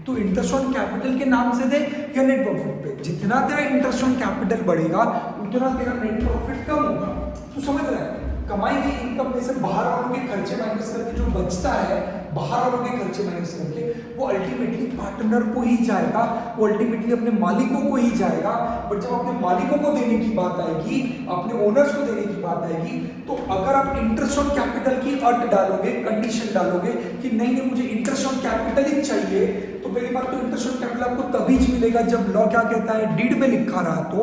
तो इंटरेस्ट ऑन कैपिटल के नाम से दे या नेट प्रॉफिट पे, जितना तेरा इंटरेस्ट ऑन कैपिटल बढ़ेगा उतना तेरा नेट प्रॉफिट कम होगा। तू समझ रहा है? कमाई गई इनकम में से बाहर वालों के खर्चे माइनस करके जो बचता है, बाहर वालों के खर्चे माइनस करके, वो अल्टीमेटली पार्टनर को ही जाएगा, वो अल्टीमेटली अपने मालिकों को ही जाएगा। बट जब अपने मालिकों को देने की बात आएगी, अपने ओनर्स को देने की बात आएगी, तो अगर आप इंटरेस्ट ऑन कैपिटल की अट डालोगे, कंडीशन डालोगे कि नहीं मुझे इंटरेस्ट ऑन कैपिटल ही चाहिए, तो पहली बात तो इंटरेस्ट ऑन कैपिटल आपको तभी मिलेगा जब लॉ क्या कहता है, डीड में लिखा रहा। तो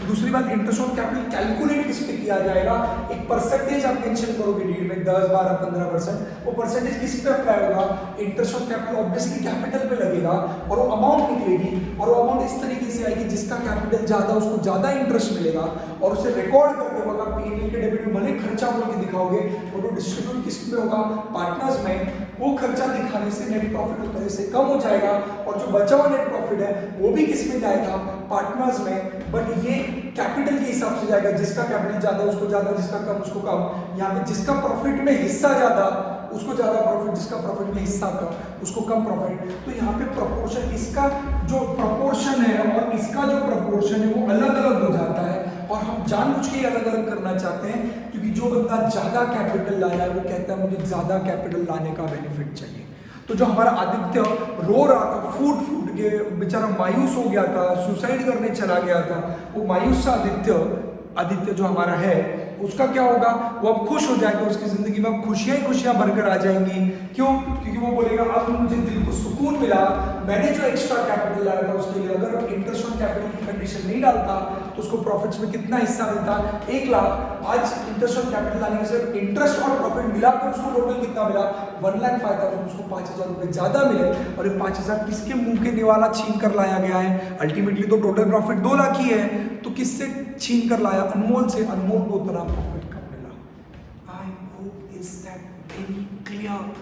दूसरी बात, इंटरेस्ट ऑन कैपिटल कैलकुलेट किस पे किया जाएगा? एक परसेंटेज आप मेंशन करोगे डीड में, 10, 12, 15%। वो परसेंटेज किस पे अप्लाई होगा? Interest on capital obviously capital पे लगेगा, और वो अमाउंट निकलेगी, और वो अमाउंट इस तरीके से आएगी जिसका कैपिटल ज्यादा उसको ज्यादा इंटरेस्ट मिलेगा, और उसे रिकॉर्ड करते वक्त आप P&L के डेबिट में भले खर्चा बोल के दिखाओगे, और वो डिस्ट्रीब्यूट किस में होगा? पार्टनर्स में। वो खर्चा दिखाने से नेट प्रॉफिट उतने से कम हो जाएगा, और जो बचा हुआ नेट प्रॉफिट है वो भी किस में जाएगा? पार्टनर्स में। बट ये कैपिटल के हिसाब से जाएगा, जिसका कैपिटल ज्यादा उसको ज्यादा, जिसका कम उसको कम। यहाँ पे जिसका प्रॉफिट में हिस्सा ज्यादा उसको ज़्यादा प्रॉफिट, जिसका प्रॉफिट में हिस्सा कम उसको कम प्रॉफिट। तो यहाँ पे प्रपोर्शन, इसका जो प्रपोर्शन है और इसका जो प्रपोर्शन है वो अलग अलग हो जाता है, और हम जानबूझ के अलग अलग करना चाहते हैं, क्योंकि जो बंदा ज़्यादा कैपिटल लाया है वो कहता है मुझे ज़्यादा कैपिटल लाने का बेनिफिट चाहिए। तो जो हमारा आदित्य रो रहा था, फूट फूट के बेचारा मायूस हो गया था, सुसाइड करने चला गया था, वो मायूस सा आदित्य जो हमारा है उसका क्या होगा, वो अब खुश हो जाएगा, उसकी जिंदगी में अब खुशियां ही खुशियां भरकर आ जाएंगी। क्यों? क्योंकि वो बोलेगा अब मुझे दिल को सुकून मिला, मैंने जो एक्स्ट्रा कैपिटल लाया था उसके लिए अगर इंटरेस्ट ऑन कैपिटल की कंडीशन नहीं डालता तो उसको प्रॉफिट्स में कितना हिस्सा मिलता, 1 लाख। आज इंटरेस्ट ऑन कैपिटल लाने से इंटरेस्ट और प्रॉफिट मिलाकर उसको टोटल कितना मिला, 1,05,000, उसको 5,000 रुपए ज्यादा मिले। और ये 5,000 किसके मुंह के निवाला छीन कर लाया गया है? अल्टीमेटली तो टोटल प्रॉफिट 2 लाख ही है, तो किससे छीन कर लाया? अनमोल से। अनमोल को उतना प्रॉफिट कब मिला? I hope is that very clear.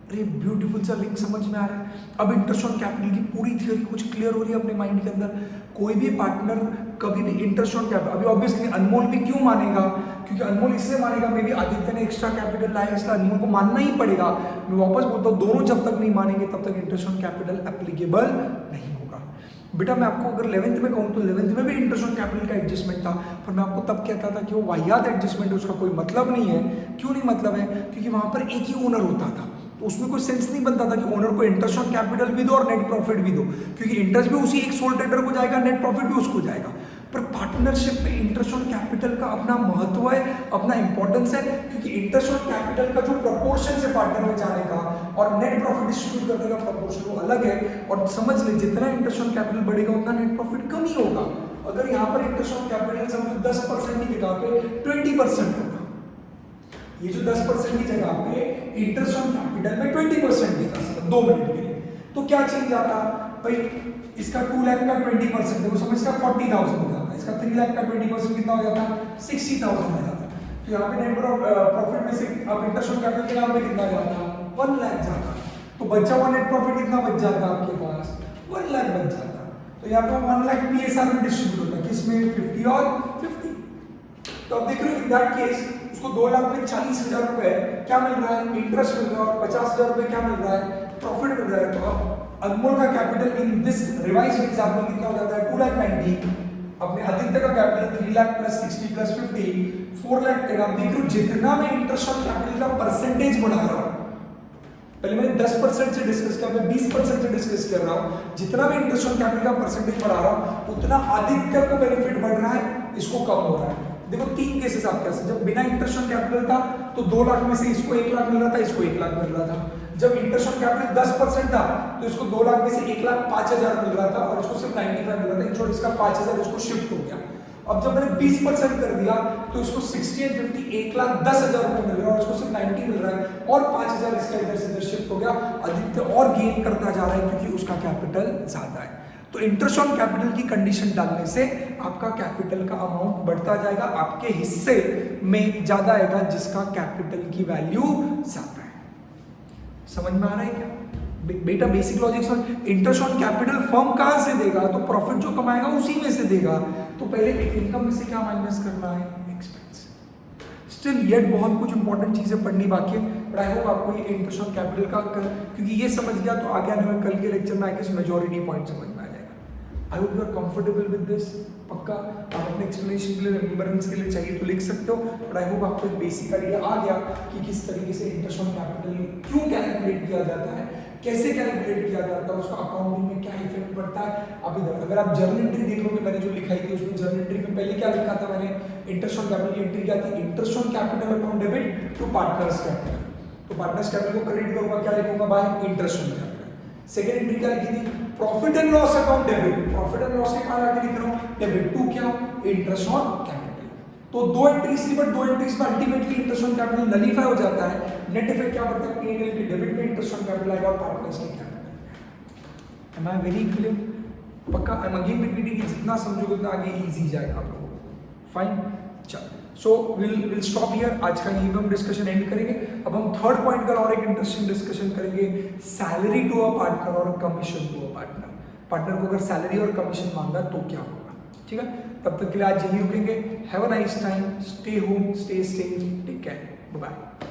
अरे ब्यूटीफुल सा लिंक समझ में आ रहा है। अब इंटरेस्ट ऑन कैपिटल की पूरी थियोरी कुछ क्लियर हो रही है अपने माइंड के अंदर। कोई भी पार्टनर कभी भी इंटरेस्ट ऑन कैपिटल, अभी ऑब्वियसली अनमोल भी क्यों मानेगा, क्योंकि अनमोल इससे मानेगा मे बी आदित्य ने एक्स्ट्रा कैपिटल लाया, इसलिए अनमोल को मानना ही पड़ेगा। मैं वापस बोलता हूँ, दोनों जब तक नहीं मानेंगे तब तक इंटरेस्ट ऑन कैपिटल एप्लीकेबल नहीं होगा। बेटा मैं आपको अगर 11th में कहूँ तो 11th में भी इंटरेस्ट ऑन कैपिटल का एडजस्टमेंट था, पर मैं आपको तब कहता था कि वो वाहियात एडजस्टमेंट है, उसका कोई मतलब नहीं है। क्यों नहीं मतलब है? क्योंकि वहां पर एक ही ओनर होता था, तो उसमें कोई सेंस नहीं बनता था कि ओनर को इंटरेस्ट ऑन कैपिटल भी दो और नेट प्रॉफिट भी दो, क्योंकि इंटरेस्ट भी उसी एक सोल ट्रेडर को जाएगा, नेट प्रॉफिट भी उसको जाएगा। पर पार्टनरशिप में इंटरेस्ट ऑन कैपिटल का अपना महत्व है, अपना इंपॉर्टेंस है, क्योंकि इंटरेस्ट ऑन कैपिटल का जो प्रपोर्शन है पार्टनर में जाने का और नेट प्रॉफिट डिस्ट्रीब्यूट करने का प्रपोर्शन वो अलग है। और समझ ले जितना इंटरेस्ट ऑन कैपिटल बढ़ेगा उतना नेट प्रॉफिट कम ही होगा। अगर यहाँ पर इंटरेस्ट ऑन कैपिटल समझो 10% की जगह पे 20% होगा, ये जो 10% की जगह पे इंटरेस्ट ऑन कैपिटल में 20% देता 2 मिनट के लिए, तो क्या चेंज आता भाई? इसका 2 लाख का 20% है, वो समझता 40,000 हो जाता है, इसका 3 लाख का 20% कितना हो जाता? 60,000 हो जाता। तो यहाँ पे नेट प्रॉफिट में से अब इंटरेस्ट ऑन कैपिटल के नाम पे कितना जाता? 1 लाख जाता। तो बचा हुआ नेट प्रॉफिट कितना बच जाता आपके पास? 1 लाख बच जाता। तो यहाँ पे 1 लाख PSR में डिस्ट्रीब्यूट होता है, किसमें? 50 और 50। तो अब देख रहे हो इन दैट केस उसको 2 लाख में 40,000 रुपए क्या मिल रहा है? इंटरेस्ट मिल रहा है, और 50,000 रुपए क्या मिल रहा है? प्रॉफिट मिल रहा है। तो अब अनमोल का capital in this revised example कितना हो जाता है? 2,90,000। अपने आदित्य का capital 3 lakh plus 60 plus 50 4 lakh देगा। देख रहे हो जितना मैं इंटरेस्ट ऑन कैपिटल का परसेंटेज बढ़ा रहा हूं, पहले मैंने 10% से डिस्कस किया, मैं 20% से डिस्कस कर रहा हूं, जितना मैं इंटरेस्ट ऑन कैपिटल का परसेंटेज बढ़ा रहा हूं उतना आदित्य को बेनिफिट बढ़ रहा है, इसको कम हो रहा है। देखो 3 केसेस आपके पास, जब बिना इंटरेस्ट ऑन कैपिटल था तो 2 लाख में से इसको 1 लाख मिल रहा था, इसको 1 लाख मिल रहा था। जब इंटरेस्ट ऑन कैपिटल 10% था तो इसको 2 लाख में से 1,05,000 मिल रहा था और इसको सिर्फ 95 मिल रहा था। इंश्योर इसका 5,000 इसको शिफ्ट हो गया। अब जब मैंने 20% कर दिया तो इसको 60 एंड 50 1,10,000 रुपए मिल रहा है और इसको सिर्फ 90 मिल रहा है और 5,000 इसका इधर से इधर शिफ्ट हो गया। आदित्य और गेन करता जा रहा है क्योंकि उसका कैपिटल ज्यादा है। तो इंटरेस्ट ऑन कैपिटल की कंडीशन डालने से आपका कैपिटल का अमाउंट बढ़ता जाएगा, आपके हिस्से में ज्यादा आएगा जिसका कैपिटल की वैल्यू ज्यादा है। समझ में आ रहा है क्या बेटा? बेसिक लॉजिक समझ। इंटरेस्ट ऑन कैपिटल फर्म कहां से देगा? तो प्रॉफिट जो कमाएगा उसी में से देगा। तो पहले इनकम में से क्या माइनस करना है? एक्सपेंस। स्टिल येट बहुत कुछ इंपॉर्टेंट चीजें पढ़नी बाकी है, बट आई होप आपको ये इंटरेस्ट ऑन कैपिटल का क्योंकि ये समझ गया तो आगे आने वाले कल के लेक्चर में आके मेजॉरिटी पॉइंट समझ में आ जाएगा। I hope you are comfortable with this. पक्का आप अपने एक्सप्लेनेशन के लिए, रिमेम्बरेंस के लिए चाहिए तो लिख सकते हो, बट आई होप आपको एक बेसिक आइडिया आ गया कि किस तरीके से इंटरेस्ट ऑन कैपिटल क्यों कैलकुलेट किया जाता है, कैसे कैलकुलेट किया जाता है, उसका अकाउंटिंग में क्या इफेक्ट पड़ता है। अब इधर अगर आप जर्नल एंट्री देख लोगे, मैंने जो लिखाई थी उसमें जर्नल एंट्री में पहले क्या लिखा था मैंने? इंटरेस्ट ऑन कैपिटल की एंट्री क्या थी? Interest on capital account debit to partners capital. तो पार्टनर्स कैपिटल को क्रेडिट करूंगा, क्या लिखूंगा? By interest on capital. Second entry क्या लिखी थी? Profit and loss account debit. Profit and loss के कहां आके लिख रहा हूं? डेबिट टू क्या? Interest on capital. तो 2 एंट्रीज थी, बट 2 एंट्रीज में ultimately interest on capital nullify हो जाता है। नेट इफेक्ट क्या पड़ता है? P&L के डेबिट में इंटरेस्ट ऑन कैपिटल आएगा और पार्टनर्स के capital. Am I very clear? पक्का? आई एम अगेन रिपीटिंग कि जितना समझोगे उतना आगे इजी जाएगा आप लोगों को। फाइन, चलो सो विल स्टॉप हियर। आज का यही हम डिस्कशन एंड करेंगे। अब हम थर्ड पॉइंट का और एक इंटरेस्टिंग डिस्कशन करेंगे, सैलरी टू अ पार्टनर और commission to a partner. Partner को अगर सैलरी और कमीशन मांगा तो क्या होगा? ठीक है, तब तक के लिए आज यही रुकेंगे। Have a nice time, stay home, stay safe, take care, bye bye.